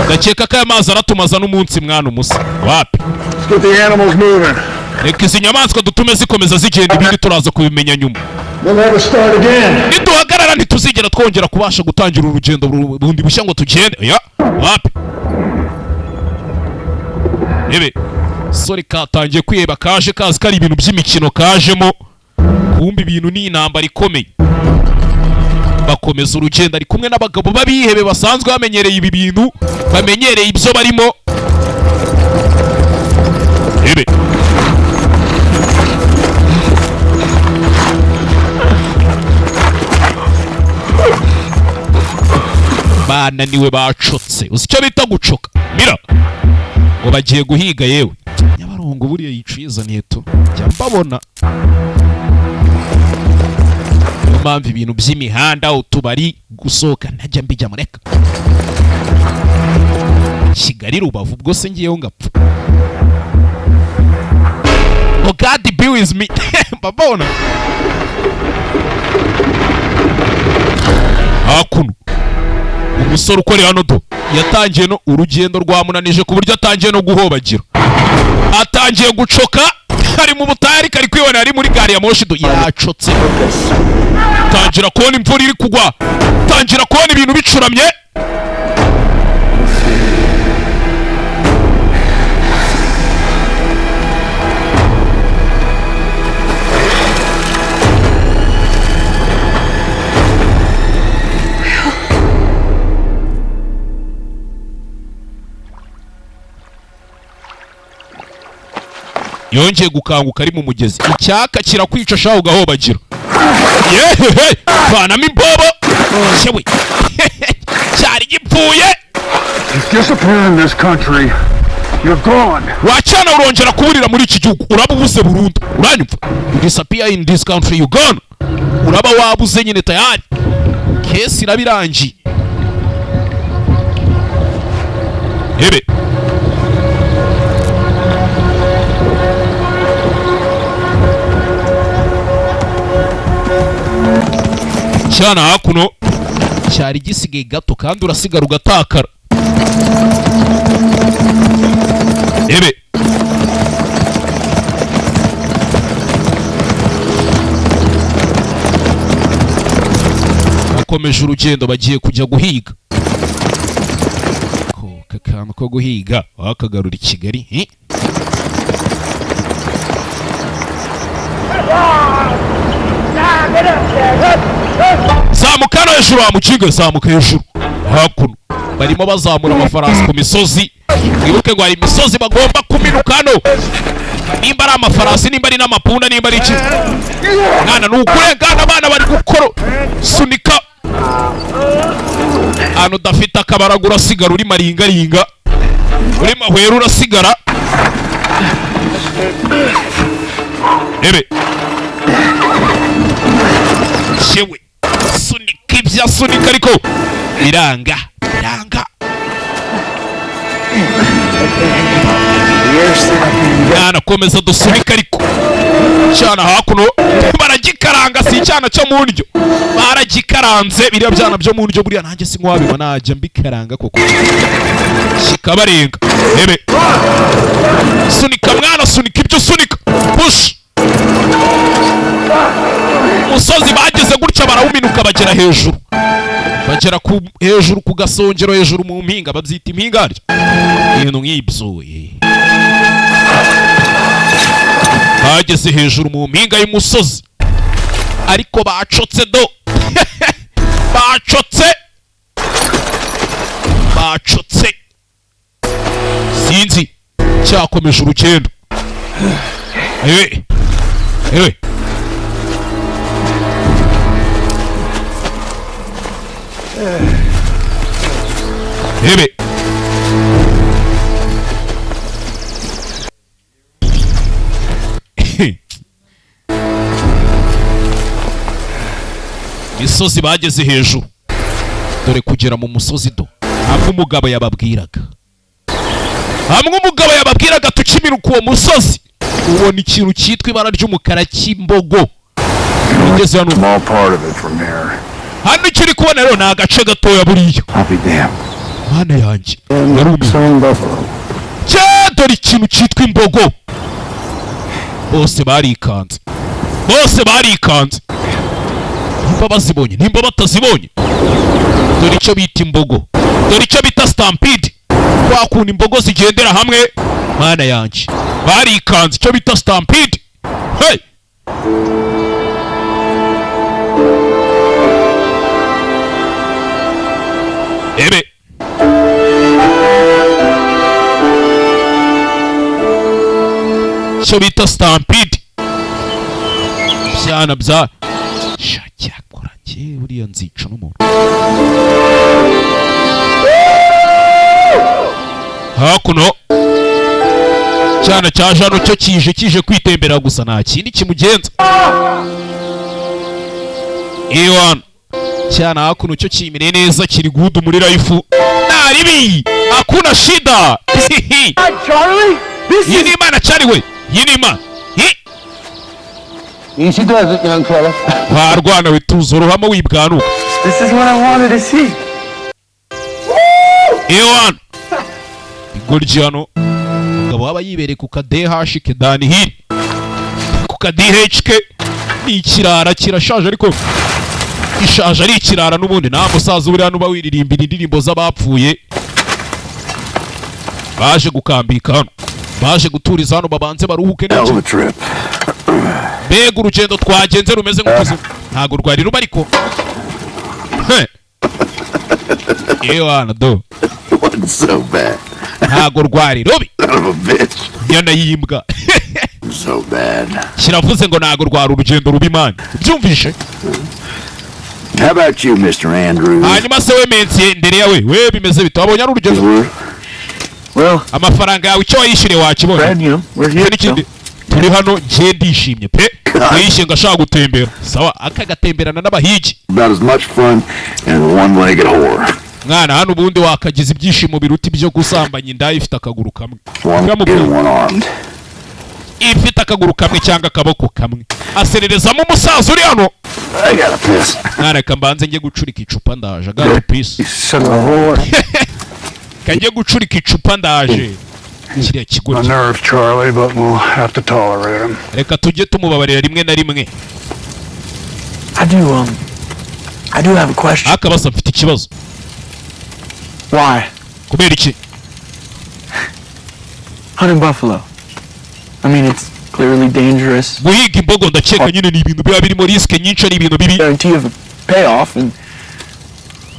ndakeka ko aya mazi aratumaza n'umunsi mwana umusa wapi. Let's get the animals moving. Reka izi nyamaswa dutume zikomeza zigenda ibindi turaza kubimenya nyuma. We'll never start again. Niduhagarara ntituzigera twongera kubasha gutangira urugendo bundi bushya ngo tugende. Ya wapi. Ebe sori katangiye kwiheba kaje kazi kari ibintu by'imikino kajemo kumbi ibintu ni intambara ikomeye. Bakomeza urugendo ari kumwe n'abagabo babihebe basanzwe bamenyereye ibi bintu bamenyereye ibyo barimo. Ebe bananiwe bacotse uzi icyo bita gucoka Mira ngo bagiye guhiga yewe Nyabarongo buriya yicizaniye tu jya mbabona mpamvu ibintu by'imihanda utubari gusohoka ntajya mbijya mureka Kigali Rubavu ubwo se ngiyeho ngapfa. Oh God be with me mbabona hakuno umusore ukorera hano do yatangiye no urugendo rwamunanije ku buryo atangiye no guhobagira atangiye gucoka ari mu butayari kari kwibona ari muri gari ya moshi do yacotse tangira kubona imvura iri kugwa tangira kubona ibintu bicuramye yongeye gukanguka ari mu mugezi icyaka kirakwica shaho ugahobagira yehehe vanamo imbobo shewe cyari gipfuye. Disappear in this country. You're gone. Wacana urongera kuburira muri iki gihugu uraba ubuze burundu uranyumva. Disappear in this country you gone uraba wabuze nyine tayari kesi irabirangiye. Ebe cyana hakuno cyari gisigaye gato kandi urasigara ugatakara ebe bakomeje urugendo bagiye kujya guhiga akantu ko guhiga wakagarura i Kigali. Zamuka no hejuru wa mukinga, zamuka hejuru hakuno barimo bazamura amafarasi ku misozi. Mwibuke ngo hari imisozi bagomba kuminuka hano, nimba ari amafarasi, nimba ari n'amapunda, nimba ari iki. Mwana nukurengana, abana bari gukora sunika hano udafite akabaraga urasigara uri maringaringa, uri mahwera urasigara. Ebe shewe sunika ibya sunika ariko biranga. Mwana komeza dusunika ariko cyana hakuno baragikaranga, si cyana cyo mu ndyo baragikaranze. Biriya byana byo mu ndyo buriya nanjye sinkwabiba najya mbikaranga koko kikabarenga. Ebe sunika mwana, sunika ibyo sunika, push. Umusozi bageze gutya barawuminuka bagera hejuru, bagera ku hejuru ku gasongero, hejuru mu mpinga, babyita impingarya, ibintu nk'ibyo. Bageze hejuru mu mpinga y'umusozi ariko bacotse do bacotse sinzi cyakomeje urugendo. Ewe ebe misozi bageze hejuru, dore kugera mu musozi do hamwe umugabo yababwiraga, tukimiruka uwo musozi ubona ikintu cyitwa ibara ry'umukara cy'imbogo. Ugeze hano hano icyo uri kubona rero ni agace gatoya buriya. Mana yanjye dore ikintu cyitwa imbogo. Bose barikanze, nimba bazibonye nimba batazibonye. Dore icyo bita imbogo, dore icyo bita stampede, kwa kuntu imbogo zigendera hamwe. Mana yanjye barikanze, icyo bita stampede. Hey, ebe icyo bita stampede, byana bya shacyakora njye buriya nzica n'umuntu. Hakuno cyana cyaje hano cyo kije kwitembera gusa, nta kindi kimugenza. Ewan cyana hakuno cyo kimire neza, kiri gudu muri life naribi, hakuna shida. Yini mana cyariwe, yini mana Easy does it, young fella. Warwana wituzo ruhama wibwanuka. This is what I wanted to see. Ewan igoryi hano umugabo waba yibereye ku kadehashi kedani hiri, ku kadiheke ni ikirara kirashaje ariko ishaje ari ikirara n'ubundi. Nta musaza uri hano uba wiririmbira indirimbo z'abapfuye. Baje gukambika hano, baje guturiza hano, babanze baruhuke neza. Mbega urugendo twagenze rumeze nk'ukuzimu, ntago rwari ruba ariko Ewana do ntago rwari rubi nyana yimbwa. Kiravuze ngo ntago rwari urugendo rubi mani, byumvishe. How about you, Mr. Andrews? Hanyuma se we mensiye ndere yawe we bimeze bite, wabonye ari urugendo? Well, amafaranga yawe icyo wayishyuriye wakibonye? brand new. We're here. Turi hano ngiye ndishimye pe, wayishyuye ngashaka gutembera. Sawa, akagatemberana n'abahigi. About as much fun as a one-legged whore. Mwana hano ubundi wakagize ibyishimo biruta ibyo gusambanya inda ifite akaguru kamwe. Ifite akaguru kamwe cyangwa akaboko kamwe. Asererezamo umusaza uri hano. Mwana kambanze ngiye gucurika icupa ndaje. Got a piece. kajye gucurika icupa ndaje kiriya kigo A nerve, Charlie, but we'll have to tolerate him. reka tujye tumubabarira rimwe na rimwe. I do have a question. akabaza mfite ikibazo. Why? kubera iki? Hunting buffalo. I mean, it's clearly dangerous. guhiga imbogo ndakeka nyine ni ibintu biba birimo risk nyinshi, ari ibintu bibi. Guarantee of a payoff and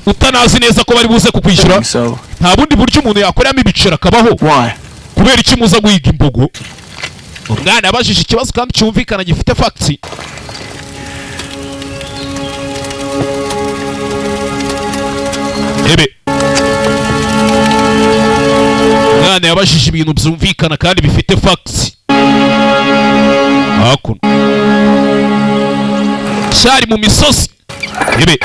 utanazi neza ko bari buze kukwishyura. so. nta bundi buryo umuntu yakoramo ibiceri akabaho. Why? kubera iki muza guhiga imbogo? umwana yabajije ikibazo kandi cyumvikana gifite facts. ebe umwana yabajije ibintu byumvikana kandi bifite facts. hakuno cyari mu misozi. ebe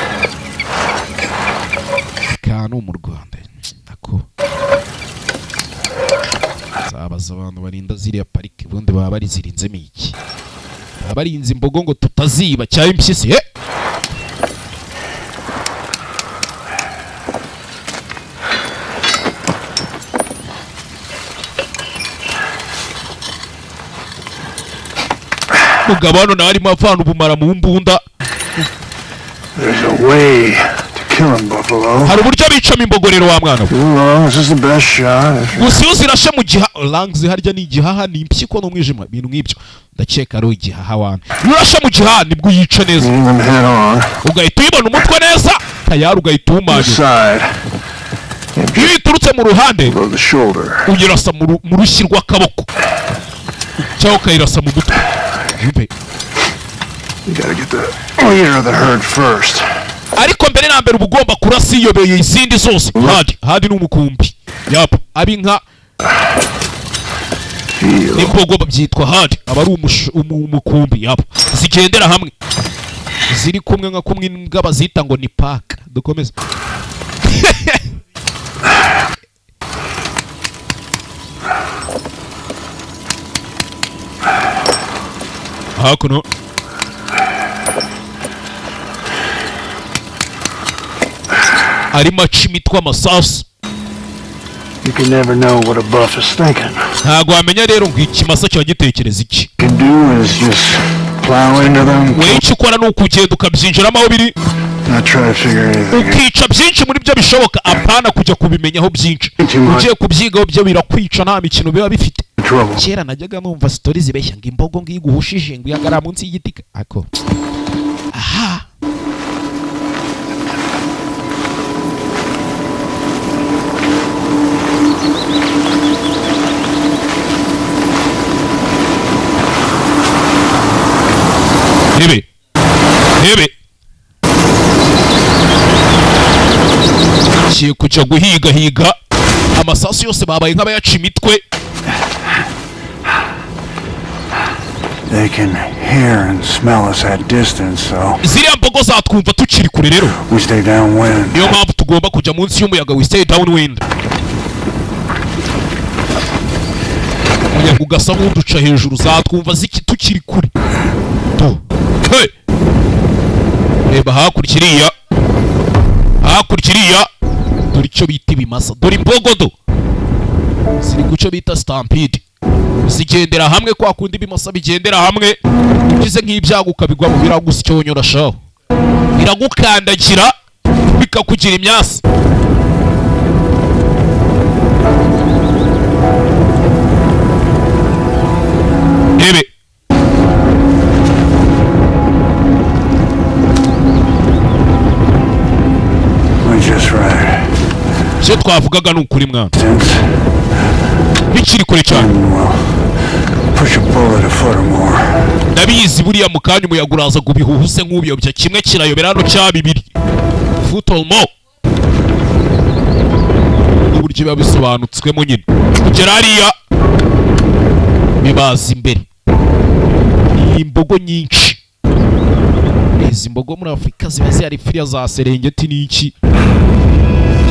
kanu mu Rwanda nako zabaza abantu barinda ziriya parike ubundi baba bari zirinzemo iki? baba barinze imbogo ngo tutaziba cyangwa impyisi. mugabo hano nawe arimo avana ubumara mu mbunda. There's a way to kill him, Buffalo. hari uburyo bicamo imbogo rero wa mwana we. This is the best shot. gusa iyo zirashe mu giha lungs harya ni igihaha ni impyiko n'umwijima ibintu nk'ibyo ndakeka ari igihaha wana. iyo urashe mu gihaha nibwo yica neza. Aim him head on. ugahita uyibona umutwe neza tayari ugahita The uwumanyura. side. iyo iturutse mu ruhande Below the shoulder. uyirasa mu rushyi rw'akaboko cyangwa ukayirasa mu mutwe. You gotta get the leader of the herd first. ariko mbere na mbere uba ugomba kurasa iyobeye izindi zose. hadi ni umukumbi yapa ab'inka n'imbogo babyitwa hadi aba ari umukumbi yapa zigendera hamwe ziri kumwe nka kumwe imbwa bazita ngo ni paka. dukomeze. hakuno arimo aca imitwe amasasu. You can never know what a buff is thinking. ntabwo wamenya rero ngo ikimasa kiba gitekereza iki. What you can do is just plow into them. wowe icyo ukora ni ukugenda ukabyinjiramo aho biri Not try to figure anything out. ukica byinshi muri byo bishoboka apana kujya kubimenyaho byinshi. ugiye kubyigaho byo birakwica nta mikino biba bifite. Trouble. kera najyaga numva sitori zibeshya ngo imbogo ngo iguhushije ngo iyagara munsi y'igiti ako. aha ebe kiye kujya guhiga amasasu yose babaye nk'abayaca imitwe. They can hear and smell us at distance, so ziriya mbogo zatwumva tukiri kure rero we stay downwind. niyo mpamvu tugomba kujya munsi y'umuyaga we stay downwind. umuyaga ugasa nk'uduca hejuru zatwumva ziki tukiri kure. reba hakurya iriya dore icyo bita ibimasa dore imbogodo ziri ku cyo bita stampede zigendera hamwe kwa kundi ibimasa bigendera hamwe ugize nk'ibyago ukabigwamo biragusyonyora shaho biragukandagira bikakugira imyasi. ebe icyo twavugaga ni ukuri mwana bikiri kure cyane. ndabizi buriya mu kanya umuyaga uraza gubihuhuse nk'ubiyobya kimwe kirayobera hano cya bibiri futomo n'uburyo biba bisobanutswemo nyine kugera hariya bibaza imbere. ni imbogo nyinshi. izi mbogo muri Afurika ziba zihari firiya za Serengeti n'iki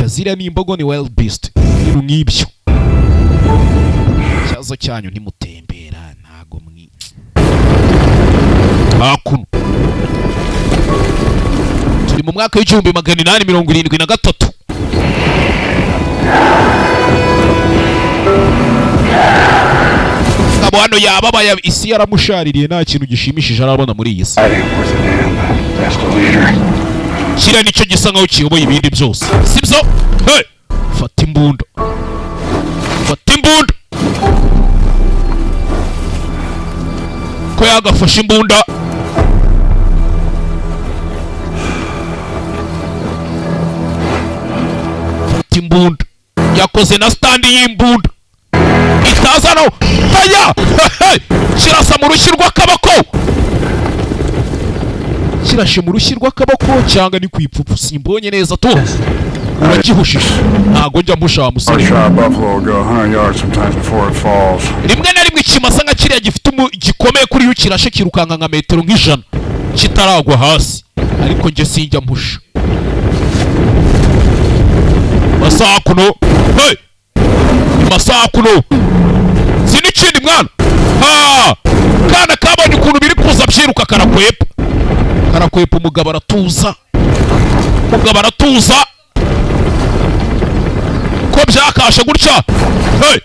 ziriya ni imbogo ni wild beast ibintu nk'ibyo. ikibazo cyanyu ntimutembera ntago hakuno turi mu mwaka w'1873 umugabo hano yababaye isi yaramushaririye nta kintu gishimishije arabona muri iyi si kiriya nicyo gisa nkaho kiyoboye ibindi byose sibyo hey fata imbunda ko yagafashe imbunda fata imbunda yakoze na standi y'imbunda itaza no faya kirasa mu rushyi rw'akaboko kirashe mu rushyi rw'akaboko cyangwa ni kwipfupfu simbonye neza tu uragihushije ntago njya mbusha musore rimwe na rimwe ikimasa nka kiriya gifite gikomeye kuri yo kirashe kirukanka nka metero nk'ijana kitaragwa hasi ariko njye sinjya mpusha masakuno hey masakuno zini chini mwana ha kana kabonye ukuntu biri kuza byiruka karakwepa umugabo aratuza ko byakashe gutya hey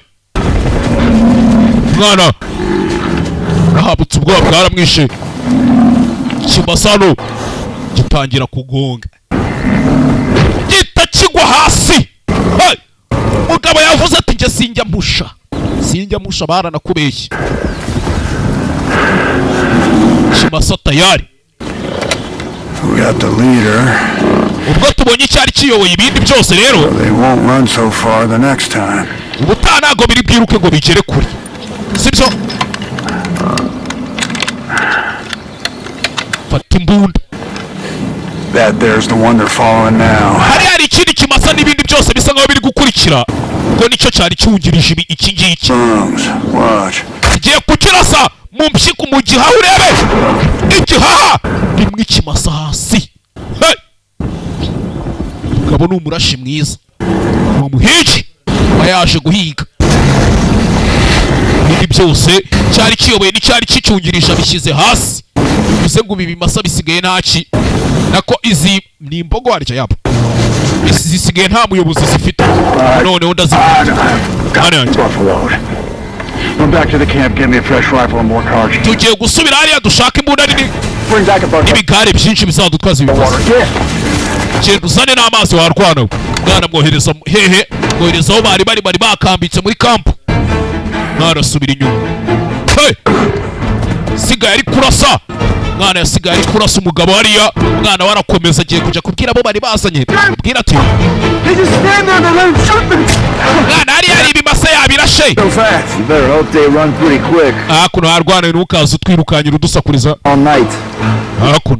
mwana ahabutse ubwoba bwaramwishe kimasano gitangira kugonga gita kigwa hasi hey umugabo yavuze ati njye sinjya mpusha baranakubeshye kimasa tayari ubwo tubonye icyari kiyoboye ibindi byose rero ubutaha ntabwo biri bwiruke ngo bigere kure sibyo fata imbunda hari ikindi kimasa n'ibindi byose bisa nkaho biri gukurikira ubwo nicyo cyari cyungirije iki ngiki kigiye kukirasa mu mpyiko mu gihaha urebe igihaha rimwe ikimasa hasi umugabo ni umurashi mwiza ni umuhigi aba yaje guhiga ibindi byose cyari kiyoboye n'icyari kicyungirije abishyize hasi bivuze ngo ibi bimasa bisigaye ntaki nako izi ni imbogo warya yabo isi zisigaye nta muyobozi zifite noneho tugiye gusubira hariya dushaka imbunda nini n'ibigare byinshi bizadutwaza ibibazo genda uzane n'amazi warwana mwana mwohereza hehe mwohereza aho bari bakambitse muri kampu mwarasubira inyuma sigaye ari kurasa mwana yasigaye ari kurasa umugabo hariya mwana warakomeza agiye kujya kubwira abo bari bazanye ubwira ati mwana hariya hari ibimasa yabirashe hakuno harwana ntukaze utwirukanyira udusakuriza hakuno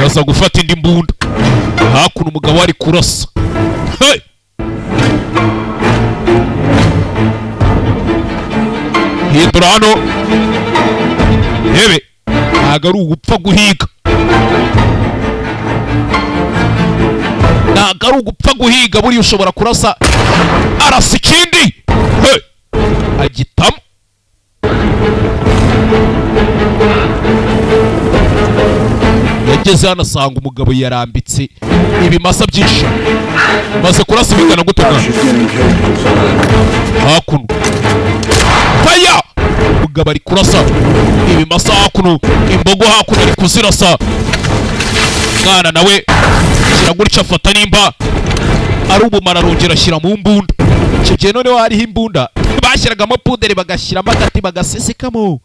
yaza gufata indi mbunda hakuno umugabo ari kurasa hindura hano rebe ntago ari ugupfa guhiga buriya ushobora kurasa arasa ikindi agitamo yageze hano asanga umugabo yarambitse ibimasa byinshi maze kurasa bingana gute mwana hakuno faya umugabo ari kurasa ibimasa hakuno imbogo hakuno ari kuzirasa mwana nawe kiragurika afata nimba ari ubumara arongera ashyira mu mbunda icyo gihe noneho hariho imbunda bashyiragamo puderi bagashyiramo agati bagasesekamo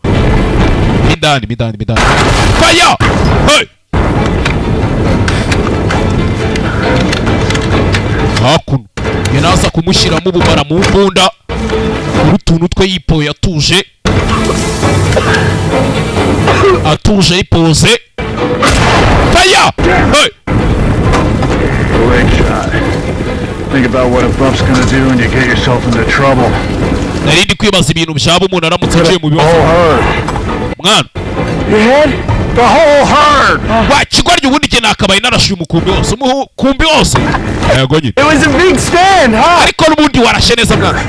midani faya hey hakuno yanaza kumushyiramo ubumara mu mbunda utuntu twe yipoye atuje yipoze faya hey Think about what a buff's gonna do when you get yourself into trouble. narindi kwibaza ibintu byaba umuntu aramutse agiye mu bibazo mwana Your head? The whole herd! wa kigoryi ubundi jye nakabaye narashuye umukumbi wose yego nyine It was a big stand, huh? ariko n'ubundi warashe neza mwana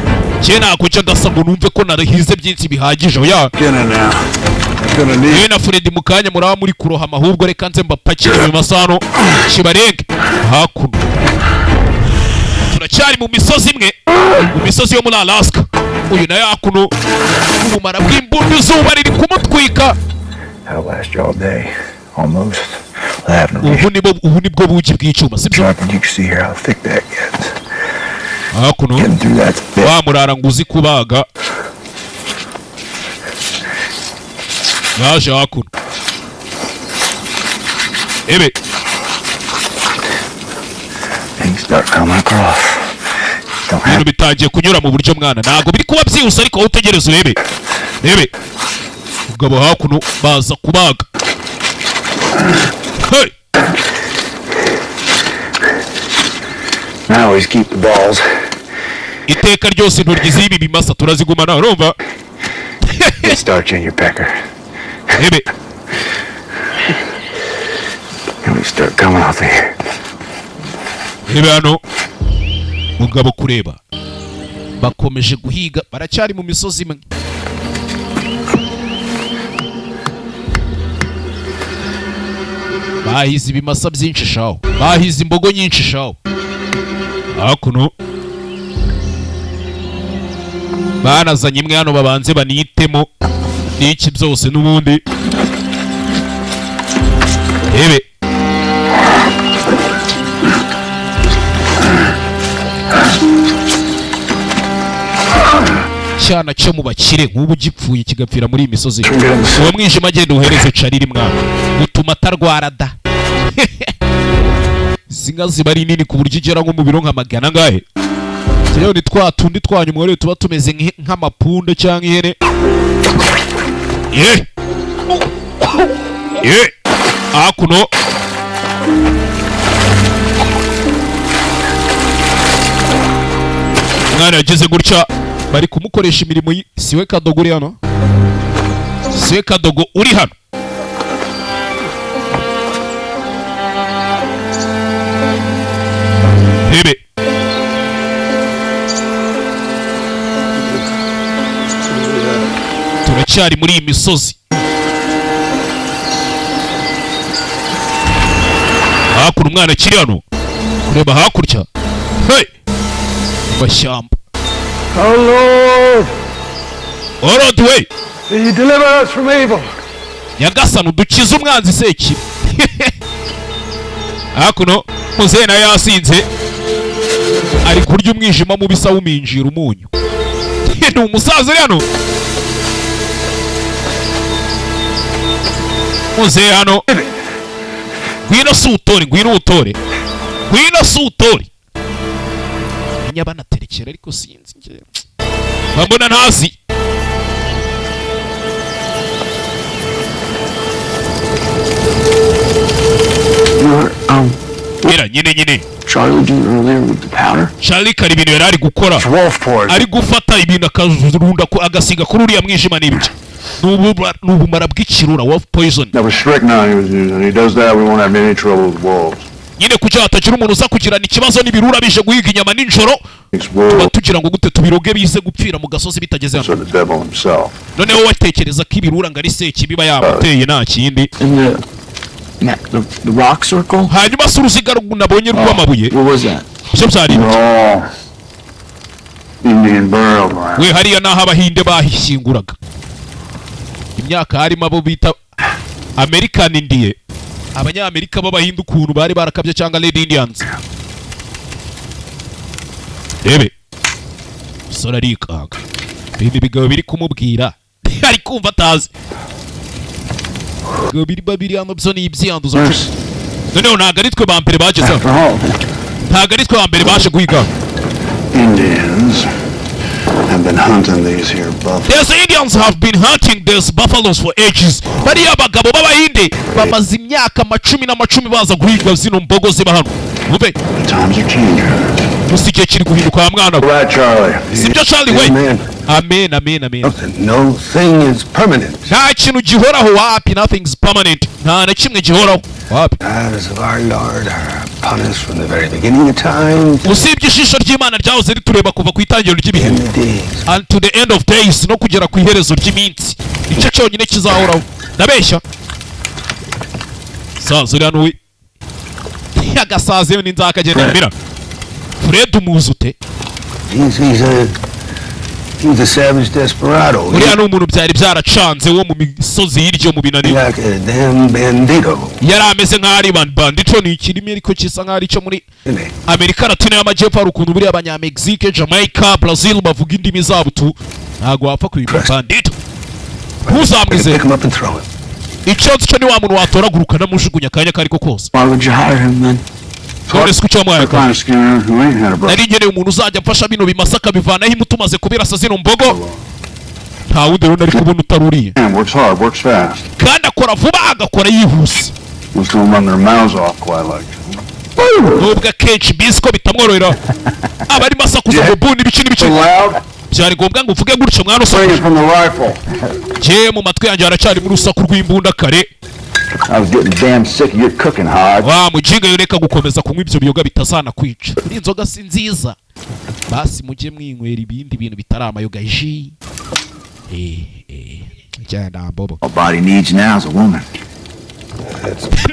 jye nako nca ndasa ngo numve ko narahize byinshi bihagije oya yewe na Fred mu kanya muraba muri kurohama ahubwo reka nze mbapakire mu masano kibarenge hakuno turacyari mu misozi imwe, mu misozi yo muri Alaska. Uyu nayo hakuno ubumara bw'imbunda izuba riri kumutwika. That'll last you all day, almost. Ubu nibwo bugi bw'icyuma, sibyo? You can see here how thick that gets. Hakuno wamurara ngo uzi kubaga. Yaje hakuno. Ebe. Ibintu bitangiye kunyura mu buryo mwana, ntabwo biri kuba byihuse ariko wowe utegereze urebe. Ebe. Ubwo hakuno baza kubaga. Hey. Now always keep the balls. Iteka ryose intoryi z'ibi bimasa turazigumana, urumva? Get starch in your pecker. Ebe. And we start coming off of here. Ebe hano. Mugabo kureba. Bakomeje guhiga, baracyari mu misozi imwe. Bahize ibimasa byinshi shaho. Bahize imbogo nyinshi shaho. Hakuno. Banazanye imwe hano babanze banitemo n'iki byose n'ubundi. Ebe. Cyana cyo mu bakire nk'ubu gipfuye kigapfira muri imisozi. Uwo mwijima agenda uhereze cariri mwana. Utuma atarwara da. Zinga ziba ari nini ku buryo igera nko mu biro nka magana ngahe. Rero ni twatundi twanyu mwere tuba tumeze nk'amapunda cyangwa ihene. Hakuno. Mwana yageze gutya bari kumukoresha imirimo siwe kadogo uri hano. Siwe kadogo uri hano. Ebe. Turacyari muri iyi misozi. Hakuno umwana kiri hano. Kureba hakurya. Hey! Bashyamba. Oh Lord! Oh Lord way! May you deliver us from evil. Nyagasani udukize umwanzi sekibi. Hakuno muzehe nayo yasinze. Ari kurya umwijima mu bisa wuminjira umunyu. Ni umusaza uri hano. Muzehe hano. Ngwino sutore, ngwino utore. Ngwino sutore. Nyabana terekera ariko sinzi nge. Bambona ntazi. Mira nyine. Charlie doing earlier with the powder? Charlie kari ibintu yari ari gukora. Ari gufata ibintu akazurunda agasiga kuri uriya mwijima n'ibyo. N'ubumara bw'ikirura, wolf poison. That was strychnine he was using. He does that, we won't have any trouble with wolves. Nyine kugira hatagira umuntu uza kugirana ikibazo n'ibirura bije guhiga inyama n'injoro. Tuba tugira ngo gute tubiroge bize gupfira mu gasozi bitageze hano. So the devil himself. Noneho watekereza ko ibirura ngo ari sekibi biba yamuteye nta kindi. The rock circle? Hanyuma se uruziga nabonye rw'amabuye. What was that? Byo byari Indian burial ground. we hariya naho abahinde bahishyinguraga. Imyaka harimo abo bita American Indian. Abanyamerika b'abahinde ukuntu bari barakabye cyangwa Red Indians. Ebe. Sora rikanga. Ibi bigabo biri kumubwira. Ari kumva atazi. Gabiri babiri hano byo ni ibyanduzo. Noneho ntago ari twe ba mbere bagezeho. Ntago ari twe ba mbere baje guhiga. Indians have been hunting these here buffaloes. Yes, Indians have been hunting these buffaloes for ages. Bari abagabo b'abahinde bamaze imyaka macumi baza guhiga zino mbogo ziba hano. Mube. Times are changing. Musike kiri guhinduka mwana. Right, Charlie. Sibyo Charlie we. Amen. No thing is permanent. Nta kintu gihoraho wapi, nothing's permanent. Nta na kimwe gihoraho wapi. Eyes of our Lord are upon us from the very beginning of time. Usibye ijisho ry'Imana ryahoze ritureba kuva ku itangiriro ry'ibihe and to the end of days, no kugera ku iherezo ry'iminsi. Icyo cyonyine kizahoraho. Ndabeshya. Saza uri hano we. Agasaze n'inzaka agenda mira. Fred umuzi ute? He's a savage desperado. Uriya ni umuntu byari byaracanze wo mu misozi hirya mu binani. Like a damn bandito. Yari ameze nk'aho ari bandito, ni ikirimi ariko kisa nk'aho ari cyo muri Amerika Latine y'Amajyepfo. Hari ukuntu buriya Abanyamexique, Jamaica, Brazil bavuga indimi zabo tu. Ntabwo wapfa kwita bandito. Ntuzamwize. Icyo cyo ni wa muntu watoraguruka namujugunya akanya kariko kose. Why would you hire him then? None siko cyamwaye. Nari ngeneye umuntu uzajya mfasha bino bimasaka bivanaho imutu maze kubirasa zino mbogo. Nta wundi rero nari kubona utaruriye. Works hard, works fast. Kandi akora vuba agakora yihuse. Most of them run their mouths off quite like. Nubwo akenshi bizi ko bitamworohera. Abari masakuza ngo buni ibiki n'ibiki. Byari ngombwa ngo uvuge gutyo mwana usanga. Je mu matwi yanjye haracyari mu rusaku rw'imbunda kare. I was getting damn sick of your cooking hard. Wa mujinga yoreka gukomeza kunywa ibyo biyoga bitazana kwica. Uri inzoga si nziza. Basi mujye mwinywera ibindi bintu bitari amayoga ji. Cyanda bobo. All body needs now is a woman.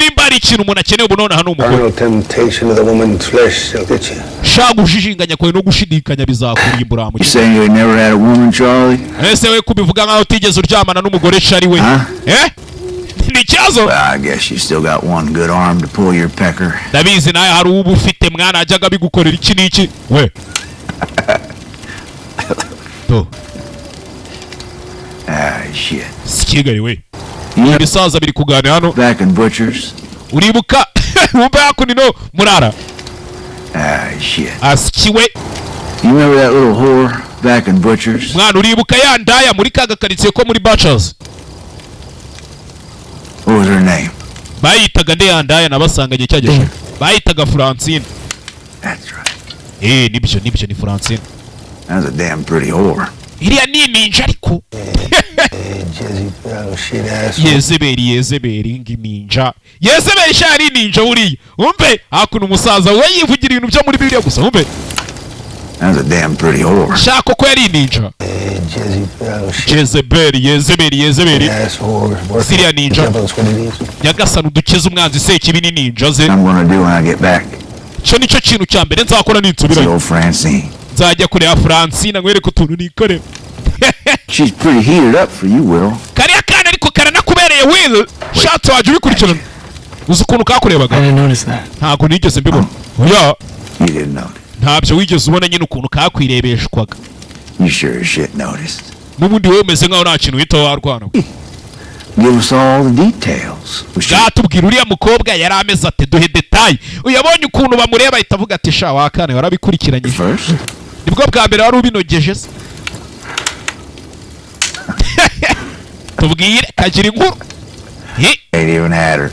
Nimba ari ikintu umuntu akeneye ubu none hano umugore. No temptation of the woman's flesh shall get you. Shagu jijinganya kwawe no gushidikanya bizakurimbura mu. You saying you never had a woman, Charlie? Ese we kubivuga nkaho utigeze uryamana n'umugore Shari we. Ni cyazo. Well, I guess you still got one good arm to pull your pecker. Dabizi naye hari ubu ufite mwana ajyaga bigukorera iki n'iki we. To. Shit. Sikigari we. Ibisaza biri kugana hano. Back in butchers. Uribuka umba yakunino murara. Shit. Asikiwe. You remember that little whore back in butchers? Mwana uribuka ya ndaya muri kaga karitsiye ko muri butchers. What was her name? Bayitaga nde ya ndaya nabasanganye cyagesha. Bayitaga Francine. That's right. Nibyo ni Francine. That's a damn pretty whore. Iriya ni ninja ariko. Yezeberi ninja. Yezeberi shari ninja uriya. Umbe hakuno umusaza we yivugira ibintu byo muri Bibiliya gusa umbe. That's a damn pretty whore. Shako ko yari ninja. Yezeberi. Siriya ninja. Nyagasani udukeze umwanzi se kibi ni ninja ze. I'm gonna do when I get back. Cyo nicyo kintu cya mbere nzakora ninsubira. Old Francine. Nzajya kureba Francine nkwereke utuntu nikore. She's pretty heated up for you, Will. Kariya kana ariko karanakubereye Will. Shatse waje ubikurikirana. Uzi ukuntu kakurebaga? I didn't notice that. Ntabwo nigeze mbibona. Oya. You didn't notice. Ntabyo wigeze ubona nyine ukuntu kakwirebeshwaga. You sure as shit noticed. N'ubundi wowe umeze nkaho nta kintu wita warwana. Give us all the details. Gatubwira uriya mukobwa yari ameze ate duhe detail. Uyabonye ukuntu bamureba ahita avuga ati sha wakane warabikurikiranye. First. Nibwo bwa mbere wari ubinogeje se. Tubwire kagira inkuru. Ain't even had her.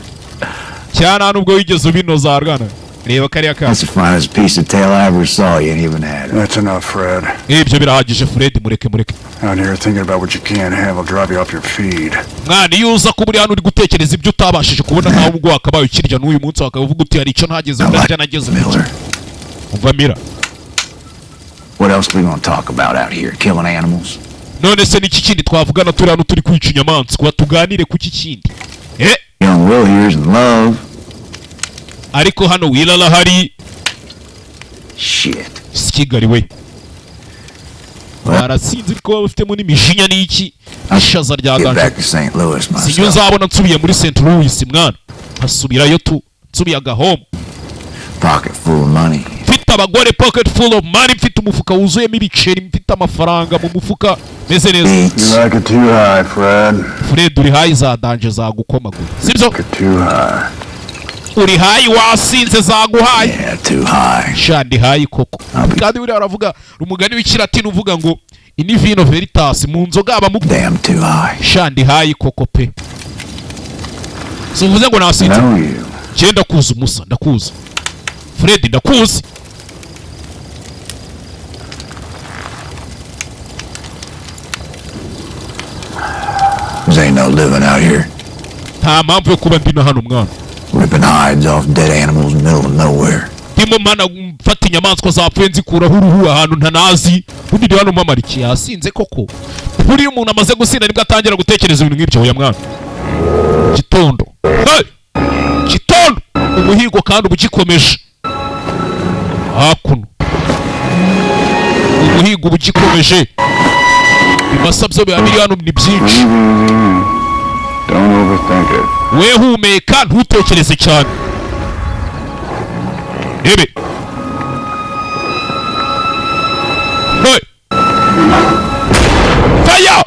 Cyana nubwo wigeze ubinoza arwana. Reba kariya ka. That's the finest piece of tail I ever saw. You ain't even had her. That's enough, Fred. Ibyo birahagije Fred mureke. Out here thinking about what you can't have will drive you off your feed. Mwana iyo uza kuba uri hano uri gutekereza ibyo utabashije kubona nkaho ubwo wakabaye ukirya n'uyu munsi wakavuga uti hari icyo ntageze ndajya nageze. Umva Mira. What else we gonna talk about out here? Killing animals? None se niki kindi twavugana turi hano turi kwica inyamaswa tuganire ku kindi? Young Will here's in love. Ariko hano Will hari. Shit. Sikigari we. Barasinze ko bafitemo n'imijinya n'iki. Ishaza ryaganje. Back to St. Louis myself. Sinyo nzabona nsubiye muri St. Louis mwana. Hasubirayo tu. Nsubiyaga home. Pocket full of money. Mfite abagore pocket full of money, mfite umufuka wuzuyemo ibiceri, mfite amafaranga mu mufuka meze neza. You like it too high, Fred. Fred uri high za danje za gukomagura. Sibyo? Too high. Uri high wasinze za guhaye. Yeah, too high. Shandi high koko. Kandi uri aravuga umugani w'ikilatini uvuga ngo ini vino veritas mu nzoga aba mu damn too high. Shandi high koko pe. Sivuze ngo nasinze. Cyenda kuza umusa ndakuza. Fred ndakuzi. There ain't no living out here. Nta mpamvu yo kuba ndino hano mwana. Ripping hides off dead animals in the middle of nowhere. Ndimo mana mfata inyamaswa zapfuye nzikuraho uruhu ahantu ntanazi. Undi ndi hano mamariki yasinze koko. Buri umuntu amaze gusinda nibwo atangira gutekereza ibintu nk'ibyo hoya mwana. Gitondo. Hey! Gitondo. Umuhigo kandi ubugikomeje. Hakuno. guhiga ubugikomeje. Ibimasa byo biba biri hano ni byinshi. Don't overthink it. We humeka ntutekereze cyane. Ebe. Hey. Fire!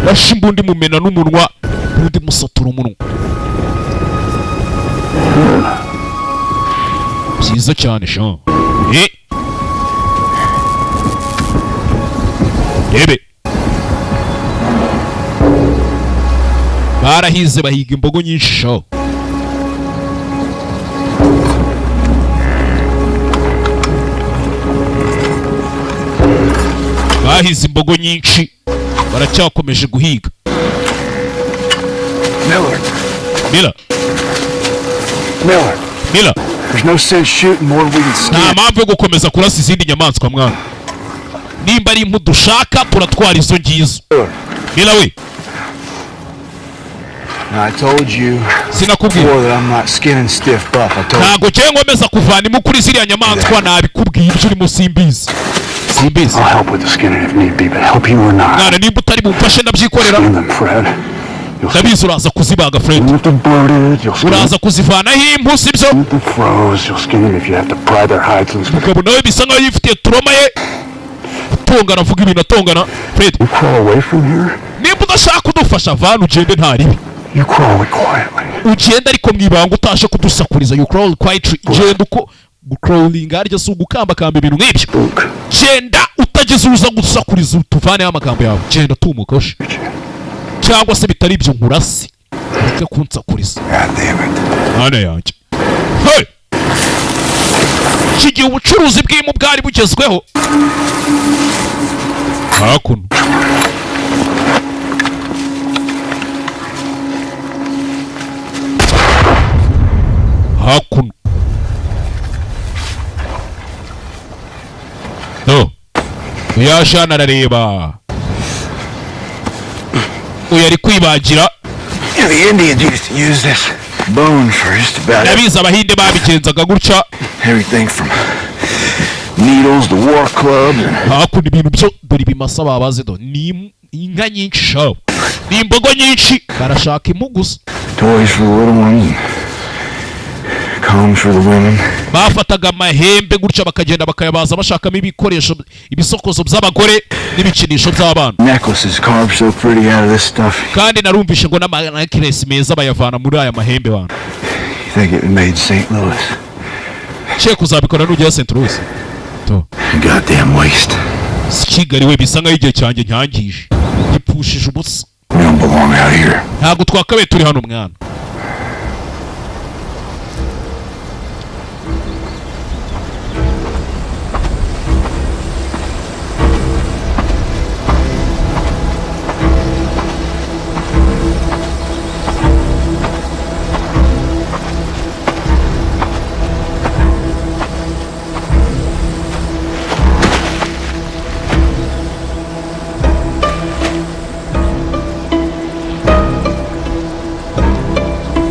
Bashimbundi mumena n'umunwa, undi musatura umunwa. Byiza cyane sha. Ebe. Barahize bahiga imbogo nyinshi sha. Bahize imbogo nyinshi baracyakomeje guhiga. Miller. There's no sense shooting more we can skin. Nta mpamvu yo gukomeza kurasa izindi nyamaswa mwana. Nimba ari impu dushaka turatwara izo ngizo. Miller we. I told you before that I'm not skinning stiff buff. I told you. Ntago cyo ngomeza kuvana impu kuri ziriya nyamaswa nabikubwiye ibyo urimo simbizi. Simbizi. I'll help with the skinning if need be, but help you or not. Nana nimba utari bumfashe ndabyikorera. Skin them, Fred. Ndabizi uraza kuzibaga Fred. With the bloated, you'll skin them. Uraza kuzivanaho impu sibyo. With the froze, you'll skin them if you have to pry their hides loose. Mugabo nawe bisa nkaho yifitiye turoma ye. Atongana avuga ibintu atongana Fred. You crawl away from here? Nimba udashaka kudufasha vana ugende ntaribi. You crawl away quietly. Ugenda ariko mwibanga utashe kudusakuriza. You crawl quietly. Genda uko crawling arya si ugukamba kamba ibintu nk'ibyo. Genda utagize uza gusakuriza utuvane amagambo yawe. Genda tumukoshe. Cyangwa se bitari ibyo nkurasi. Reka kunsakuriza. God damn it. Hana yanjye. Hey! Kigiye ubucuruzi bw'impu bwari bugezweho. Hakuno. Hakuno. No. Uyashana arareba. Uyu ari kwibagira. The Indians used to use this bone for just about Nabizi abahinde babigenzaga gutya. everything from needles to war clubs. Hakuno ibintu byo dore ibimasa babaze do. Ni inka nyinshi shaho. Ni imbogo nyinshi. Barashaka impu gusa. Toys for the little ones. Combs for the women. Bafataga amahembe gutya bakagenda bakayabaza bashakamo ibikoresho ibisokozo by'abagore n'ibikinisho by'abana. Necklaces carved so pretty out of this stuff. Kandi narumvishe ngo n'amanekiresi meza bayavana muri aya mahembe bana. You think it made St. Louis? Check uzabikora n'ujya St. Louis. To. Goddamn waste. Kigali we bisa nkaho igihe cyanjye nyangije. Gipushije ubusa. We don't belong out here. Ntabwo twakabaye turi hano mwana.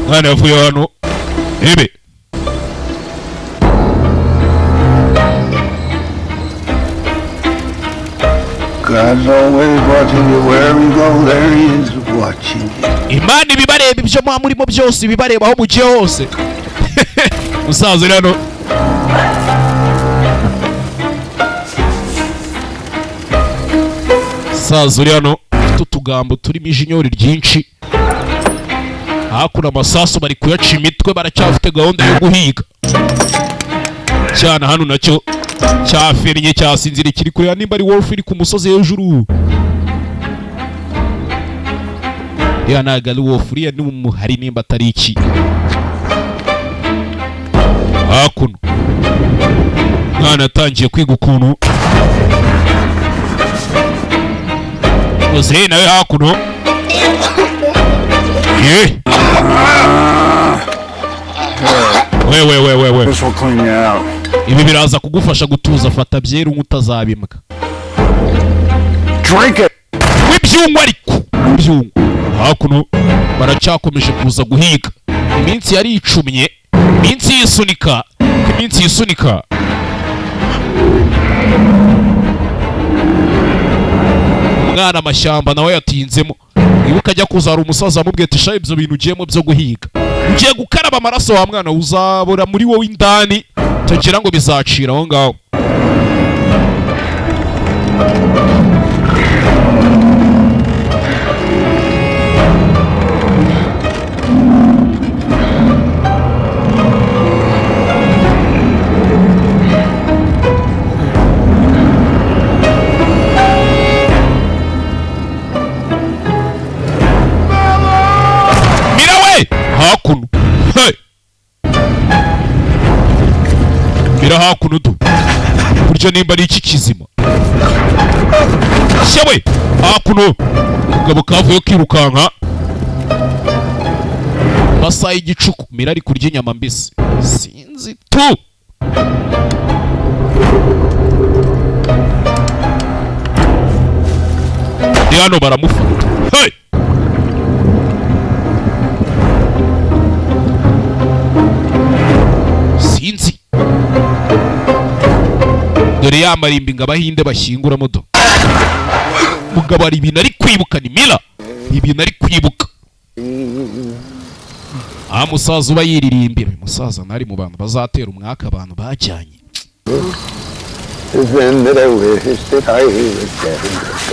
Mwana yavuye hano. Ebe. God's always watching you wherever you go. There he is watching you. Imana ibibareba ibyo mwa murimo byose ibibareba aho mugiye hose. Musaza rero. Saza uri hano. Tutugambo turimo ijinyori ryinshi. Hakuno amasasu bari kuyaca imitwe baracyafite gahunda yo guhiga. Cyana hano nacyo cyafernye cyasinzira kiri kureba nimba ari wolf iri ku musozi hejuru. Ya nagali wolf uriya ni umuhari nimba atari iki. Hakuno mwana atangiye kwiga ukuntu Uze nawe hakuno. We. This will clean you out. Ibi biraza kugufasha gutuza fata byera umutazabimbwa. Drink it. Wibyungwa ariko. Wibyungwa. Hakuno baracyakomeje kuza guhiga. Iminsi yari icumye. Iminsi yisunika. umwana amashyamba nawe yatinzemo. Ibuka ajya kuzara umusaza amubwiye ati sha ibyo bintu ugiyemo byo guhiga ugiye gukaraba amaraso wa mwana uzabura muri wowe indani tugira ngo bizacira aho ngaho. Hakuno hey mira hakuno du buryo nimba ari iki kizima shewe hakuno umugabo kavuye kirukanka basa igicuku mira ari kurya inyama mbisi sinzi tu ni hano baramufata hey sinzi dore yamarimba ngo abahinde bashyinguramo do mugabo ari ibintu ari kwibuka ni mira ibintu ari kwibuka musaza uba yiririmbira musaza ntari mu bantu bazatera umwaka abantu bajyanye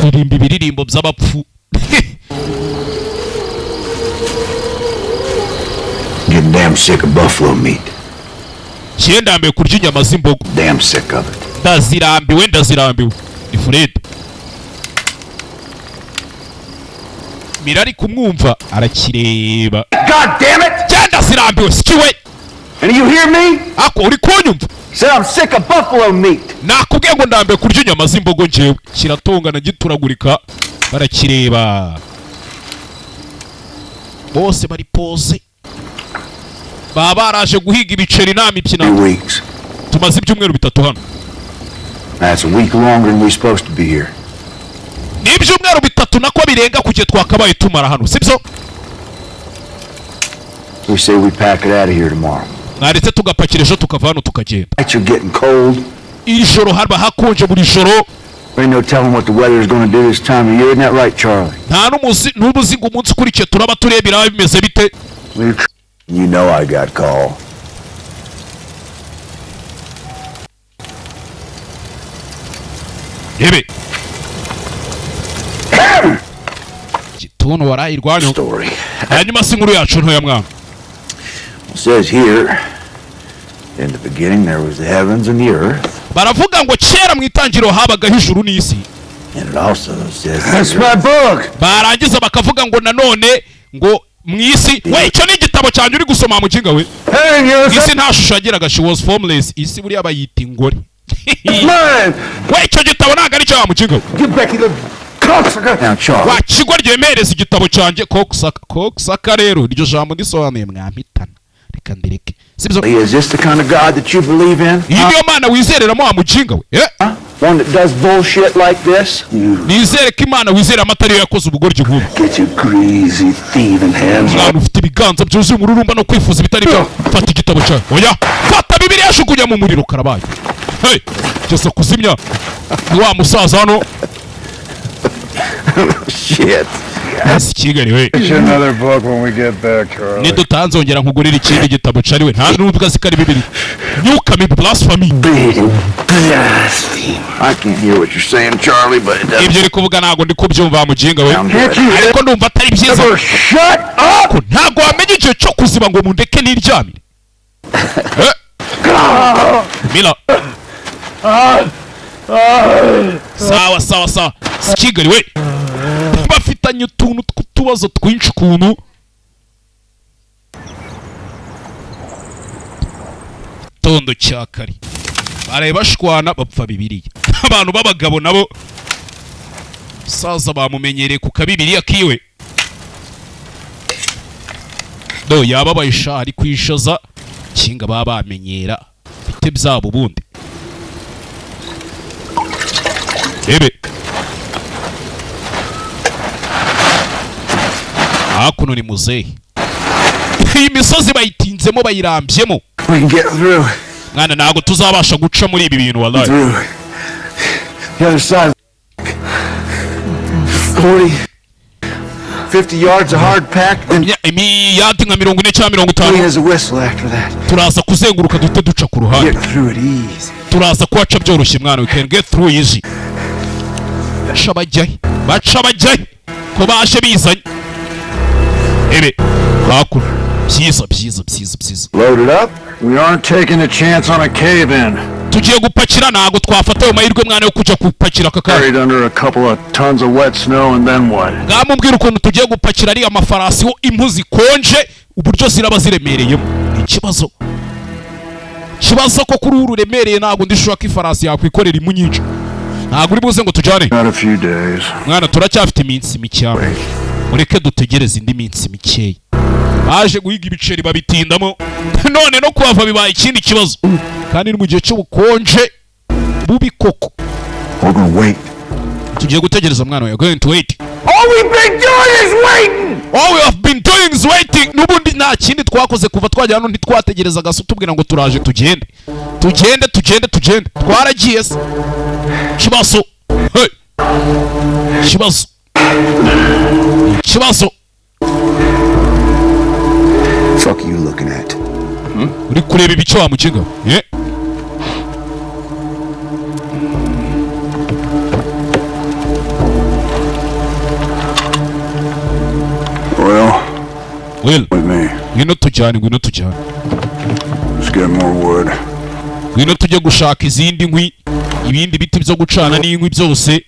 irimba ibiririmbo by'abapfu. Getting damn sick of buffalo meat. Ndambiwe kurya inyama z'imbogo. Damn sick of it. Ndazirambiwe ni Fred. Mira ari kumwumva arakireba. God damn it! Ndazirambiwe sikiwe. And you hear me? Ako uri kunyumva? Said I'm sick of buffalo meat. Nakubwiye ngo ndambiwe kurya inyama z'imbogo njewe. Kiratongana gituragurika barakireba. Bose bari pose. Baba baraje guhiga ibiceri nta mipyina. Tumaze ibyumweru bitatu hano. That's a week longer than we're supposed to be here. Ni ibyumweru bitatu nako birenga kugiye twakabaye tumara hano sibyo? We say we pack it out of here tomorrow. Naretse tugapakira ejo tukava hano tukagenda. You're getting cold. Ijoro haba hakonje buri joro. Ain't no telling what the weather is going to do this time of year. Isn't that right, Charlie? Nta n'umuzi ngo umunsi ukurikiye turaba turebera bimeze bite. You know I got call. Ebe. Gitono warayirwanyo. Story. Hanyuma sinkuru yacu ntoya mwana. It says here, in the beginning there was the heavens and the earth. Baravuga ngo kera mu itangiro habaga ijuru n'isi. And it also says That's my book. Barangiza bakavuga ngo nanone ngo mwisi we icyo ni igitabo cyanje uri gusoma mu kinga we. Isi nta shusho yagiraga, she was formless. Isi buri abayita ingore. Man, we icyo gitabo ntago ari cyo mu kinga. get back in the cocksucker. now, Charlie. Wa kigwa ryemereza igitabo cyanje koksaka rero iryo jambo ndisobanuye mwampitana. Reka ndireke. Sibyo. Is this the kind of God that you believe in? Iyo Mana wizereramo wa mukinga we. One that does bullshit like this? Nizere ko Imana wizera amatari yakoze ubugoryi nk'ubu. Get your greasy thieving hands Mwana ufite ibiganza byuzuye umururumba no kwifuza bitari byo. Fata igitabo cyawe. Oya, fata Bibiliya shukunya mu muriro karabaye. Hey, cyose kuzimya. Ni wa musaza hano. Shit. Yes, Kigali we. Get you another book when we get back, Charlie. Nidutanzongera nkugurira ikindi gitabo cari we. Nta n'ubwo zikari Bibiliya. Nyukame blasphemy. I can't hear what you're saying, Charlie, but it doesn't. Ibyo uri kuvuga ntago ndi kubyumva muginga we. Ariko ndumva atari byiza. Shut up! Ntago wamenye igihe cyo kuziba ngo mundeke niryamire. Mila. Sawa. Kigali we. Bafitanye utuntu tw'utubazo twinshi ukuntu. Tondo cyakari. Baraye bashwana bapfa Bibiliya. Abantu b'abagabo nabo saza bamumenyereye ku kabibiriya kiwe. Do yababaye sha ari kwishaza kinga baba bamenyera bite byabo bundi. Ebe. Hakuno ni muzehe. Iyi misozi bayitinzemo bayirambyemo. We can get through. Mwana ntago tuzabasha guca muri ibi bintu wallahi. Through. The other side. 40, 50 yards of hard pack, then imiyadi nka 40 cyangwa 50. has a whistle after that. Turaza kuzenguruka duhite duca ku ruhande. Get through it easy. Turaza kuhaca byoroshye mwana. We can get through easy. Baca bajyahe ko baje bizanye. Ebe hakura. Byiza. Load it up. We aren't taking a chance on a cave-in. Tugiye gupakira ntago twafata ayo mahirwe mwana yo kujya gupakira kakari. Buried under a couple of tons of wet snow and then what? Ngamubwira ukuntu tugiye gupakira ari amafarasi ho impu zikonje uburyo ziraba ziremereyemo. Ikibazo ko kuri uru remereye ntago ndishobora ko ifarasi yakwikorera impu nyinshi. Ntago uri buze ngo tujyane. Not a few days. Mwana turacyafite iminsi mike. Mureke dutegereze indi minsi mikeya. Baje guhiga ibiceri babitindamo none no kuhava bibaye ikindi kibazo kandi ni mu gihe cy'ubukonje bubi koko. We're gonna wait. Tugiye gutegereza mwana. We are going to wait. All we've been doing is waiting. All we have been doing is waiting. Nubundi nta kindi twakoze kuva twajya hano ntitwategereza gaso tubwira ngo turaje tugende. Twaragiye se. Kibazo. Hey. Kibazo. Fuck you looking at? Uri kureba ibice wa mukinga? Yeah. Well. With me. Ngwino tujyane. Let's get more wood. Ngwino tujye gushaka izindi nkwi, ibindi biti byo gucana n'inkwi byose.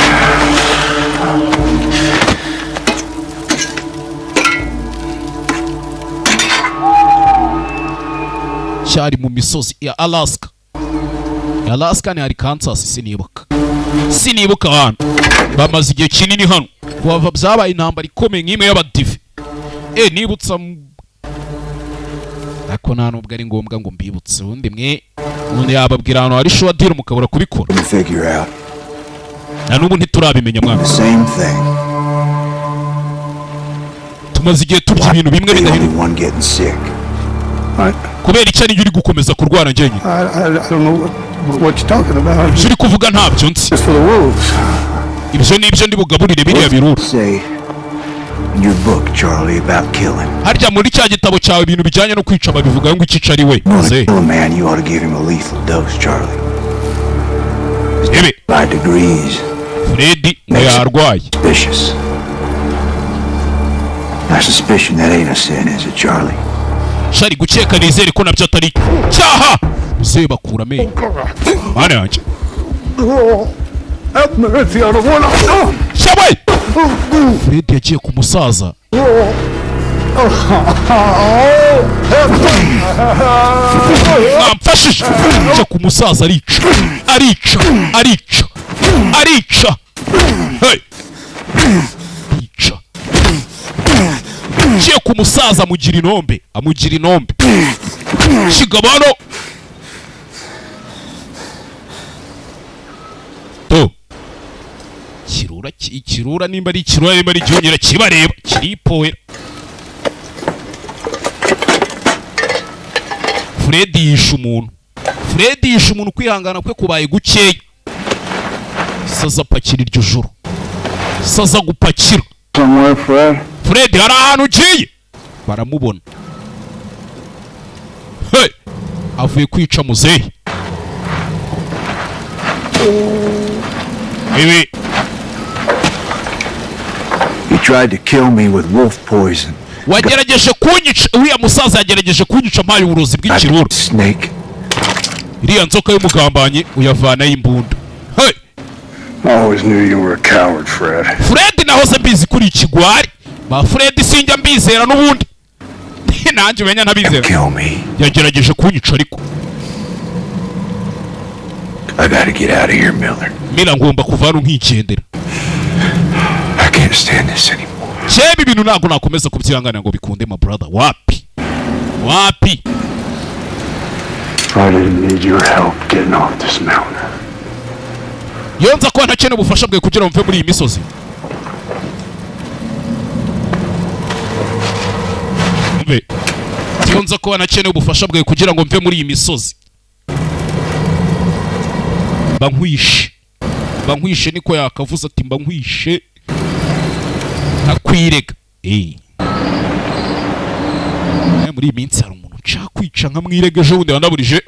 Cyari mu misozi ya Alaska. Alaska ni Arkansas sinibuka hano. Bamaze igihe kinini hano. Kuva byabaye intambara ikomeye nk'imwe y'abadive. Nibutsa ako nta nubwo ari ngombwa ngo mbibutse undi mwe undi yababwira hano hari showa deal mukabura kubikora. Na n'ubu ntiturabimenya mwana. Tumaze igihe turya ibintu bimwe bidahinduka. Kubera icyo ari uri gukomeza kurwara njyenyine. I don't know what you're talking about. Uri kuvuga ntabyo nzi. Just for the wolves. Ibyo nibyo ndi bugaburire biriya birura. In your book, Charlie, about killing. Harya muri cya gitabo cyawe ibintu bijyanye no kwica babivuga ngo iki cari we. A man, you ought to give him a lethal dose, Charlie. Ebe. By degrees. Freddy ngo yarwaye. Suspicious. I suspicion that ain't a sin, is it, Charlie? Shari gukeka nizere ko nabyo atari cyaha. Uzeba kura amenyo. Mana yanjye. Have mercy on one. Shaboy. Freddy yagiye ku musaza. Namfashije. Yagiye ku musaza arica. Hey. Yagiye ku musaza amugira inombe. Kigabano. To. Ikirura nimba ari ikirura nimba ari igihunyira kibareba kiripoera. Freddy yishe umuntu kwihangana kwe kubaye gukeya. Saza pakira iryo joro. Saza gupakira. Somewhere, Freddy hari ahantu ugiye. Baramubona. Hey. Avuye kwica muzehe. Maybe. He tried to kill me with wolf poison. Wagerageje kunyica. Uriya musaza yagerageje kunyica mpaye uburozi bw'ikirura. Snake. Iriya nzoka y'umugambanye uyavana y'imbunda. Hey. I always knew you were a coward, Fred. Fred nahoze mbizi kuri ikigwari. Ba Fred sinjya mbizera n'ubundi. Nanjye benya ntabizera. Kill me. Yagerageje kunyica ariko. I gotta get out of here, Miller. Mila ngomba kuvana nkigendera. I can't stand this anymore. Chebi bintu ntago nakomeza kubyihangana ngo bikunde my brother. Wapi? I didn't need your help getting off this mountain. Yonza ko ntakene ubufasha bwe kugira mve muri iyi misozi. Mve. Yonza ko ntakene ubufasha bwe kugira ngo mve muri iyi misozi. Bankwishe. mba nkwishe niko yakavuze ati mba nkwishe ntakwirega muri iyi minsi hari umuntu nshaka kwica nkamwirega ejo bundi wanaburije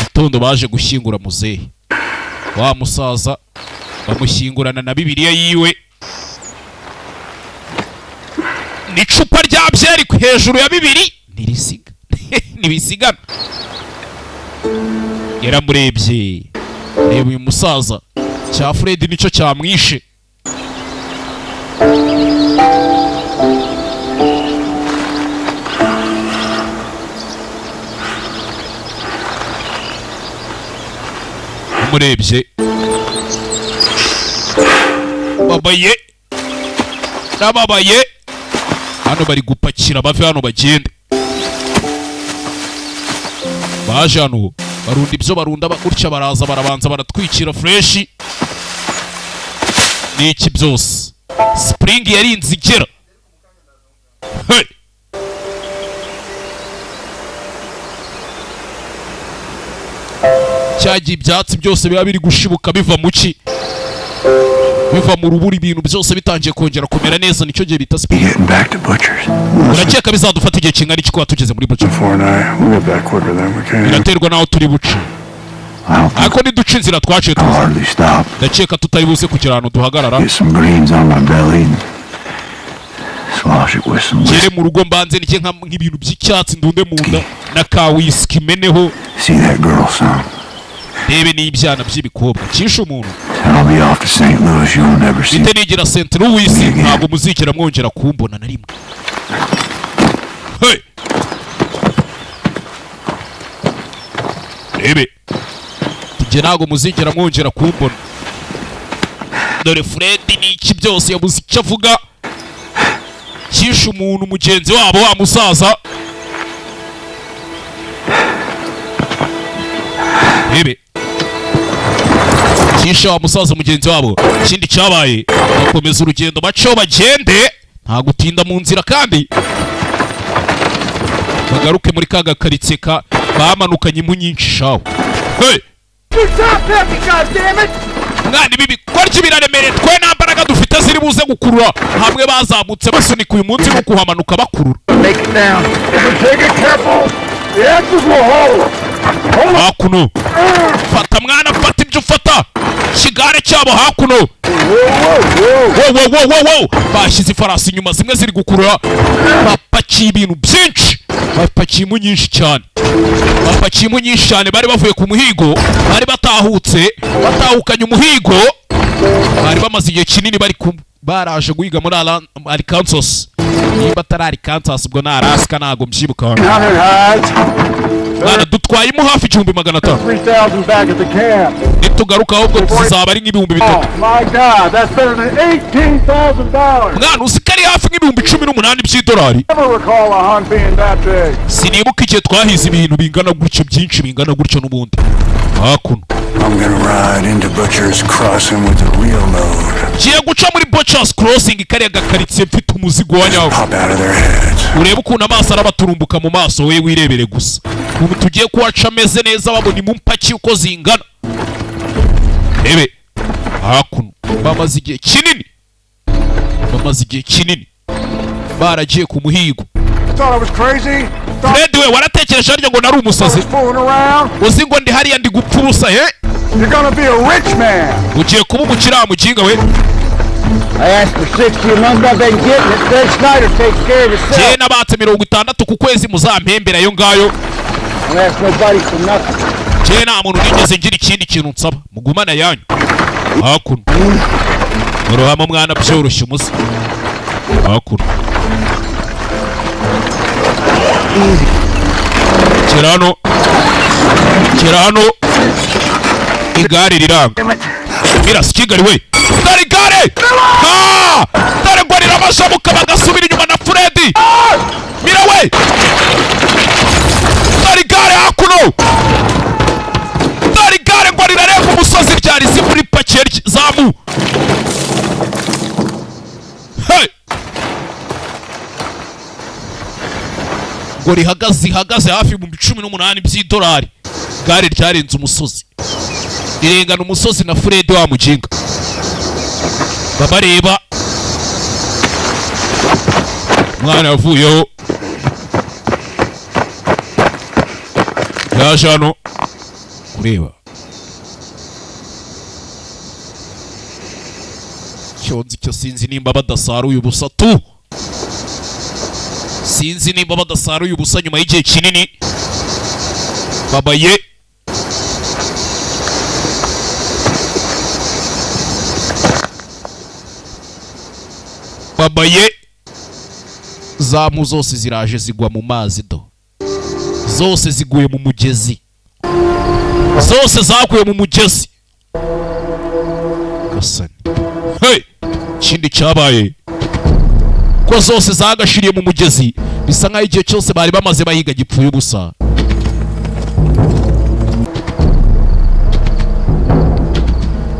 gitondo baje gushyingura muzehe wa musaza bamushyingurana na bibiliya yiwe n'icupa rya byeri hejuru ya bibiri ntirisiga ntibisigana yaramurebye reba uyu musaza cya Fred nicyo cyamwishe umurebye babaye nababaye hano bari gupakira bave hano bagende baje hano barunda ibyo barunda gutya baraza barabanza baratwikira freshi n'iki byose spring yarinze igera cyagiye ibyatsi byose biba biri gushibuka biva mu ki biva mu rubura ibintu byose bitangiye kongera kumera neza nicyo gihe bita spring urakeka bizadufata igihe kingana iki kuba tugeze muri butcher biraterwa naho turi buce ariko niduca inzira twaciye tuza ndakeka tutari buze kugira ahantu duhagarara ngere mu rugo mbanze nike nk'ibintu by'icyatsi ndunde mu nda na ka whisky meneho rebe n'ibyana by'ibikobwa cyishe umuntu bite nigira St. Louis ntabwo muzikira mwongera kumbona na rimwe rebe tujye ntabwo muzikira mwongera kumbona dore Fred n'iki byose yabuze icyo avuga cyishe umuntu mugenzi wabo wa musaza rebe cyishe wa musaza mugenzi wabo ikindi cyabaye bakomeza urugendo baceho bagende nta gutinda mu nzira kandi bagaruke muri ka gakaritsiye bamanukanye impu nyinshi shaho mwana ibi bikorwa biraremereye twe nta mbaraga dufite ziri buze gukurura hamwe bazamutse basunika uyu munsi no kuhamanuka bakurura hakuno fata mwana fata ibyo ufata kigare cyabo hakuno wow bashyize ifarasi inyuma zimwe ziri gukurura bapakiye ibintu byinshi bapakiye impu nyinshi cyane bari bavuye ku muhigo bari batahukanye umuhigo bari bamaze igihe kinini baraje guhiga muri Arkansas niba atari Arkansas ubwo ni Alaska ntago mbyibuka mwana dutwaye impu hafi 1500 nitugaruka ahubwo tuzaba ari nk'ibihumbi 3 mwana usikari hafi nk'ibihumbi 18 by'idolari sinibuka igihe twahize ibintu bingana gutyo byinshi bingana gutyo n'ubundi hakuno giye guca muri Butcher's Crossing kariya gakaritsiye mfite umuzigo wa nyawo urebe ukuntu amaso arabaturumbuka mu maso we wirebere gusa ubu tugiye kuhaca ameze neza babona imumpaki uko zingana rebe hakuno bamaze igihe kinini baragiye ku muhigo Fred we waratekereje harya ngo nari umusazi uzi ngo ndi hariya ndi gupfa ubusa ugiye kuba umukira mukinga we jye nabatse 60 ku kwezi muzampembera yo ngayo jye nta muntu nigeze ngira ikindi kintu nsaba mugumana yanyu hakuno murohama mwana byoroshye umusa hakuno kirano igare riranga mirasi kigali we dore igare dore ngo riramashabuka bagasubira inyuma na Fred mira we dore igare hakuno dore igare ngo rirareba umusozi ryari zimuri pakeri zamu ngo rihagaze hafi mu 18 by'idolari. Gare ryarenze umusozi, rirengana umusozi na Fred wa mujinga. Babareba mwana yavuyeho, yaje hano kureba. Cyonzi cyo sinzi nimba badasaruye ubusa tu, sinzi nimba badasaruye ubusa nyuma y'igihe kinini. Babaye zamu zose ziraje zigwa mu mazi do, zose ziguye mu mugezi, zose zaguye mu mugezi. Gasani hey, kindi cyabaye ko zose zagashiriye mu mugezi, bisa nkaho igihe cyose bari bamaze bahiga gipfuye ubusa.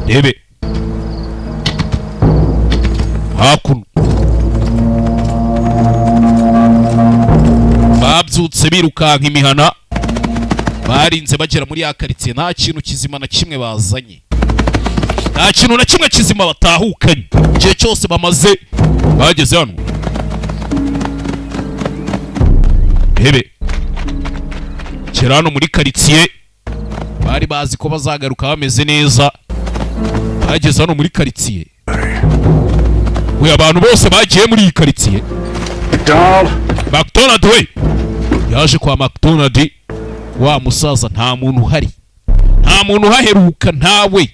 Rebe hakuno babyutse birukanka imihana, barinze bagera muri ya karitsiye. Nta kintu kizima na kimwe bazanye, nta kintu na kimwe kizima batahukanye. Igihe cyose bamaze bageze hano. Rebe kera hano muri karitsiye bari bazi ko bazagaruka bameze neza. Bageze hano muri karitsiye, we abantu bose bagiye muri iyi karitsiye. McDonald we yaje kwa McDonald, wa musaza nta muntu uhari, nta muntu uhaheruka. Ntawe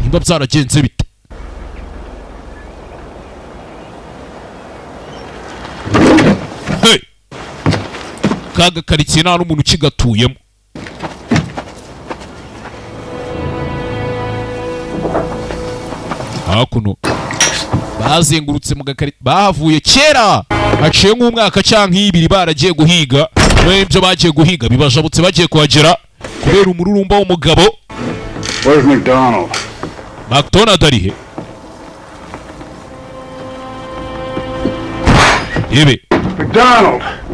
nimba byaragenze bite. Hey, kaga karitsiye nta n'umuntu ukigatuyemo. Hakuno bazengurutse mu gakari, bahavuye kera haciye nk'umwaka cyangwa ibiri baragiye guhiga. N'ibyo bagiye guhiga bibajabutse bagiye kuhagera kubera umururumba w'umugabo. Where's McDonald? McDonald ari he? Yebe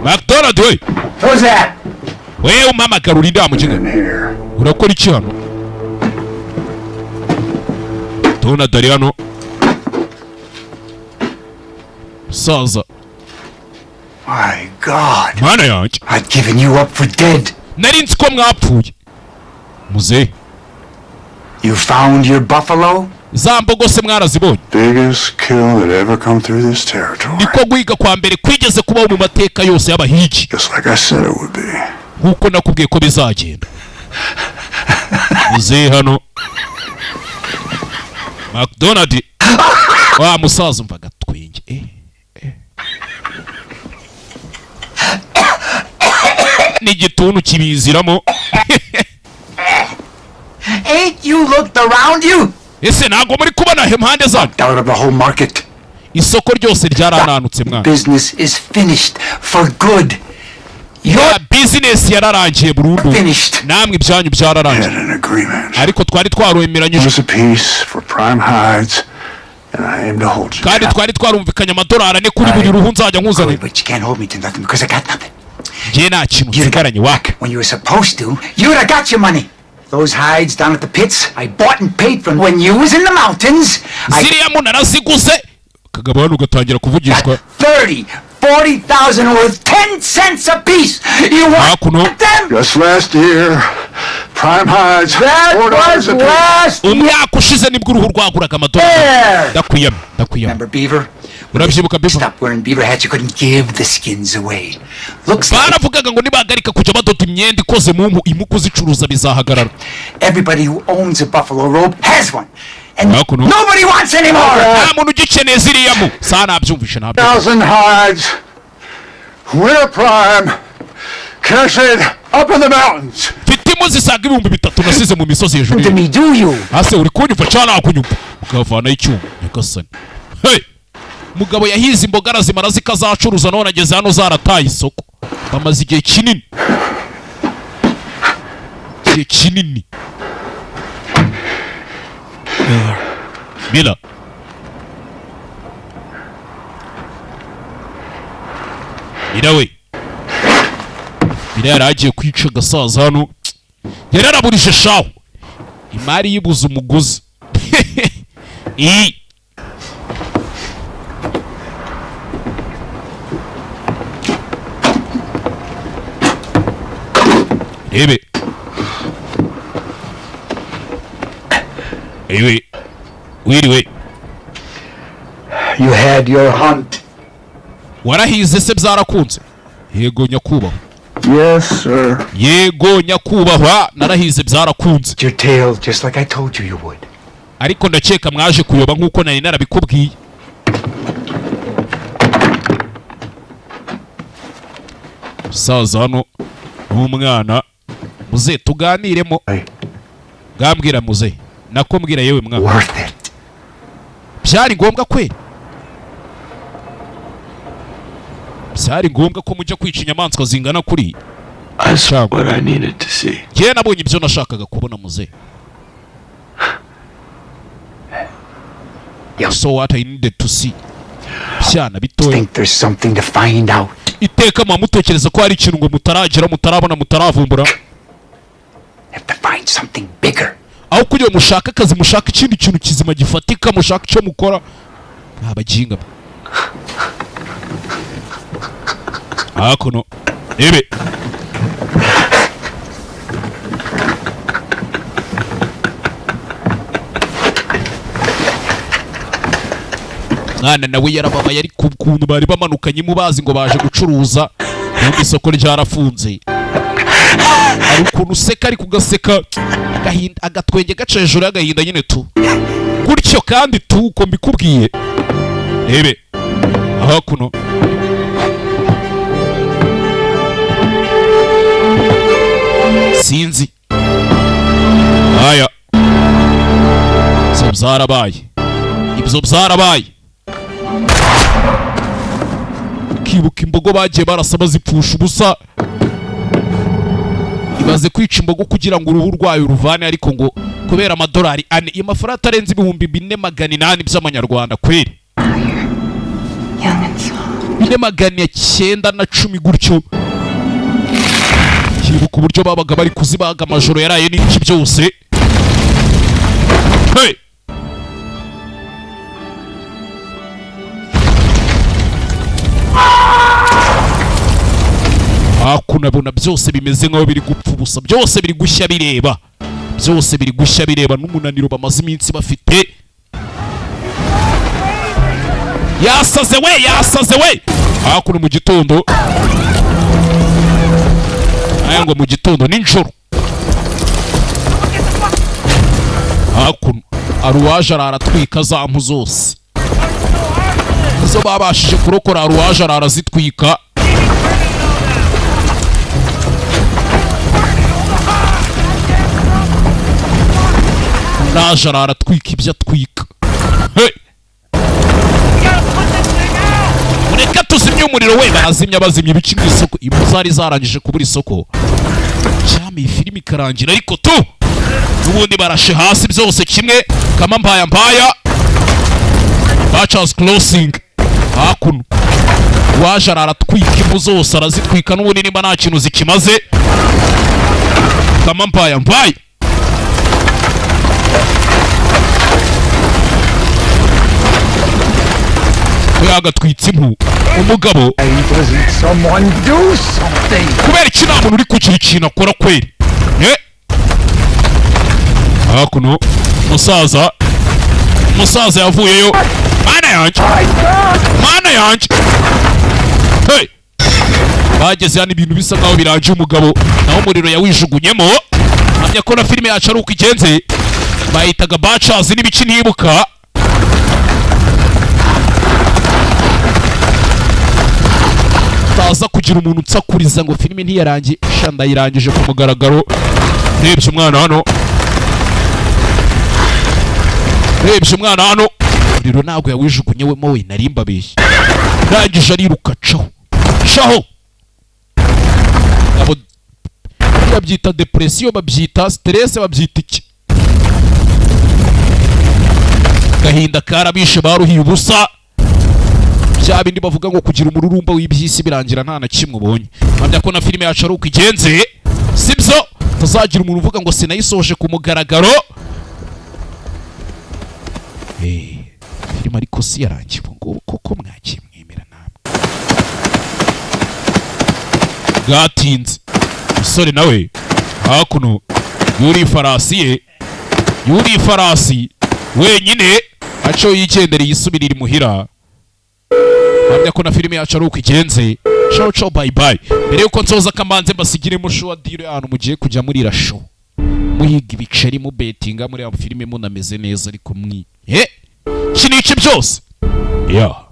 McDonald we. Who's that? Wewe umpamagara uri ndamujinga. Urakora iki hano? McDonald ari hano. Saza. My God. Mana yanjye. I'd given you up for dead. Nari nzi ko mwapfuye. Muze. You found your buffalo? Za mbogo se mwarazibonye? Biggest kill that ever come through this territory. Niko guhiga kwa mbere kwigeze kubaho mu mateka yose y'abahigi. Just like I said it would be. Nkuko nakubwiye ko bizagenda. Muze hano. McDonald. Wa musaza umvaga twinge. N'igituntu kibiziramo. Ain't you looked around you? Ese ntago muri kubona impande zanyu? Out of the whole market. Isoko ryose ryarananutse mwana. Business is finished for good. Your business yararangiye burundu. Namwe ibyanyu byararangiye. Ariko twari twaroemeranyije. It's a piece for prime hides and I aim to hold you. Kandi twari twarumvikanye amadolari ane kuri buri ruhu nzajya nkuzanira. But you can't hold me to nothing because I got nothing. Ngiye nta kintu nsigaranye waka. When you were supposed to, you would have got your money. Those hides down at the pits, I bought and paid from when you was in the mountains. Ziriya mu naraziguze. Kagabo hano ugatangira kuvugishwa. 40,000 worth 10 cents a piece. You want them? Just last year, prime hides. That was last year. Umwaka ushize nibwo uruhu rwaguraga amadolari. Ndakwiyama. Remember Beaver? Urabyibuka Beaver? Stop wearing beaver hats. You couldn't give the skins away. Looks like baravugaga ngo nibagarika kujya badoda imyenda ikoze mu mpu imuku zicuruza bizahagarara. everybody who owns a buffalo robe has one. And Hakuno. nobody wants anymore. Nta muntu ugikeneye ziriya mu. Sana abyumvishe ntabyo. 1,000 hides. Winter prime. Cashed up in the mountains. Fitimo zisaga 3,000 nasize mu misozi hejuru. To me, do you? Ase uri kunyumva cyane akunyumva. Ukavana icyuma nyagasani. Hey! Mugabo yahize imboga arazimara zikazacuruza none ageze hano zarataye isoko. Bamaze igihe kinini. Kinini. Mila. Mila we. yari agiye kwica agasaza hano yari yaraburije shaho imari yibuze umugozi rebe ewe wiriwe You had your hunt. warahize se byarakunze yego nyakubahwa Yes, sir. yego nyakubahwa narahize byarakunze Your tail just like I told you would. ariko ndakeka mwaje kuyoba nk'uko nari narabikubwiye saza hano n'umwana muze tuganiremo bwambwira muze nako mbwira yewe mwana Worth it. byari ngombwa kweli byari ngombwa ko mujya kwica inyamaswa zingana kuri I saw what I needed to see. njye nabonye ibyo nashakaga kubona muze You so what I needed to see byana bitoya think there's something to find out? iteka mutekereza ko hari ikintu ngo mutaragera mutarabona mutaravumbura Have to find something bigger. aho kugira mushaka akazi mushaka ikindi kintu kizima gifatika mushaka icyo mukora ntabaginga hakuno ebe mwana nawe yarababaye ari ku kuntu bari bamanukanye mu bazi ngo baje gucuruza n'undi isoko ryarafunze ari ukuntu useka ari kugaseka agahinda agatwenge gaca hejuru y'agahinda nyine tu gutyo kandi tu uko mbikubwiye ebe hakuno sinzi aya ibyo byarabaye ukibuka imbogo bagiye barasa bazipfusha ubusa imaze kwica imbogo kugira ngo uruhu rwayo ruvane ariko ngo kubera amadolari ane iyo mafaranga atarenze 4,800 by'amanyarwanda kweri 4,910 gutyo kibuka uburyo babaga bari kuzibaga amajoro yaraye n'iki byose hey hakunabona byose bimeze nkaho biri gupfa ubusa byose biri gushya bireba byose biri gushya bireba n'umunaniro bamaze iminsi bafite yasaze we hakuno mu gitondo aya ngo mu gitondo ninjoro hakuno aruwaje araratwika za mpu zose izo babashije kurokora aruwaje ararazitwika naje araratwika ibyo atwika mureka tuzimye umuriro we barazimya bazimya ibiki mu isoko impu zari zarangije kubura isoko cyami iyi filimi ikarangira ariko tu n'ubundi barashe hasi byose kimwe kama mpaya Butcher's Crossing hakuno waje araratwika impu zose arazitwika n'ubundi nimba nta kintu zikimaze kama mpaya yagatwitse impu umugabo kubera iki nta muntu uri kugira ikintu akora kweri hakuno umusaza yavuyeyo mana yanjye hey bageze hano ibintu bisa nkaho birangiye umugabo naho umuriro yawijugunyemo hamya ko na filime yacu ari uko igenze bayitaga Butchers n'ibiki ntibuka taza kugira umuntu utsakuriza ngo filime ntiyarangiye shanda yirangije ku mugaragaro rebye umwana hano rero ntabwo yawijugunyewemo we narimbabeshye rangije ariruka caho abo babyita depression babyita stress babyita iki gahinda karabishe baruhiye ubusa bya bindi bavuga ngo kugira umururumba w'ibyisi birangira nta na kimwe ubonye. Mpamya ko na filime yacu ari uko igenze, sibyo? Tuzagira umuntu uvuga ngo sinayisoje ku mugaragaro. Filime ariko si yarangiye ubu ngubu koko mwagiye mwemera namwe. Bwatinze umusore nawe hakuno yuri farasi wenyine aco yigendera yisubirira imuhira. Mpamya ko na filime yacu ari uko igenze. Ciao bye bye. Mbere yuko nsoza kamanze mbasigire mu show dire ahantu mugiye kujya muri ra show muhiga ibiceri mu bettinga muri ya filime munameze neza ariko kinici byose. Yeah.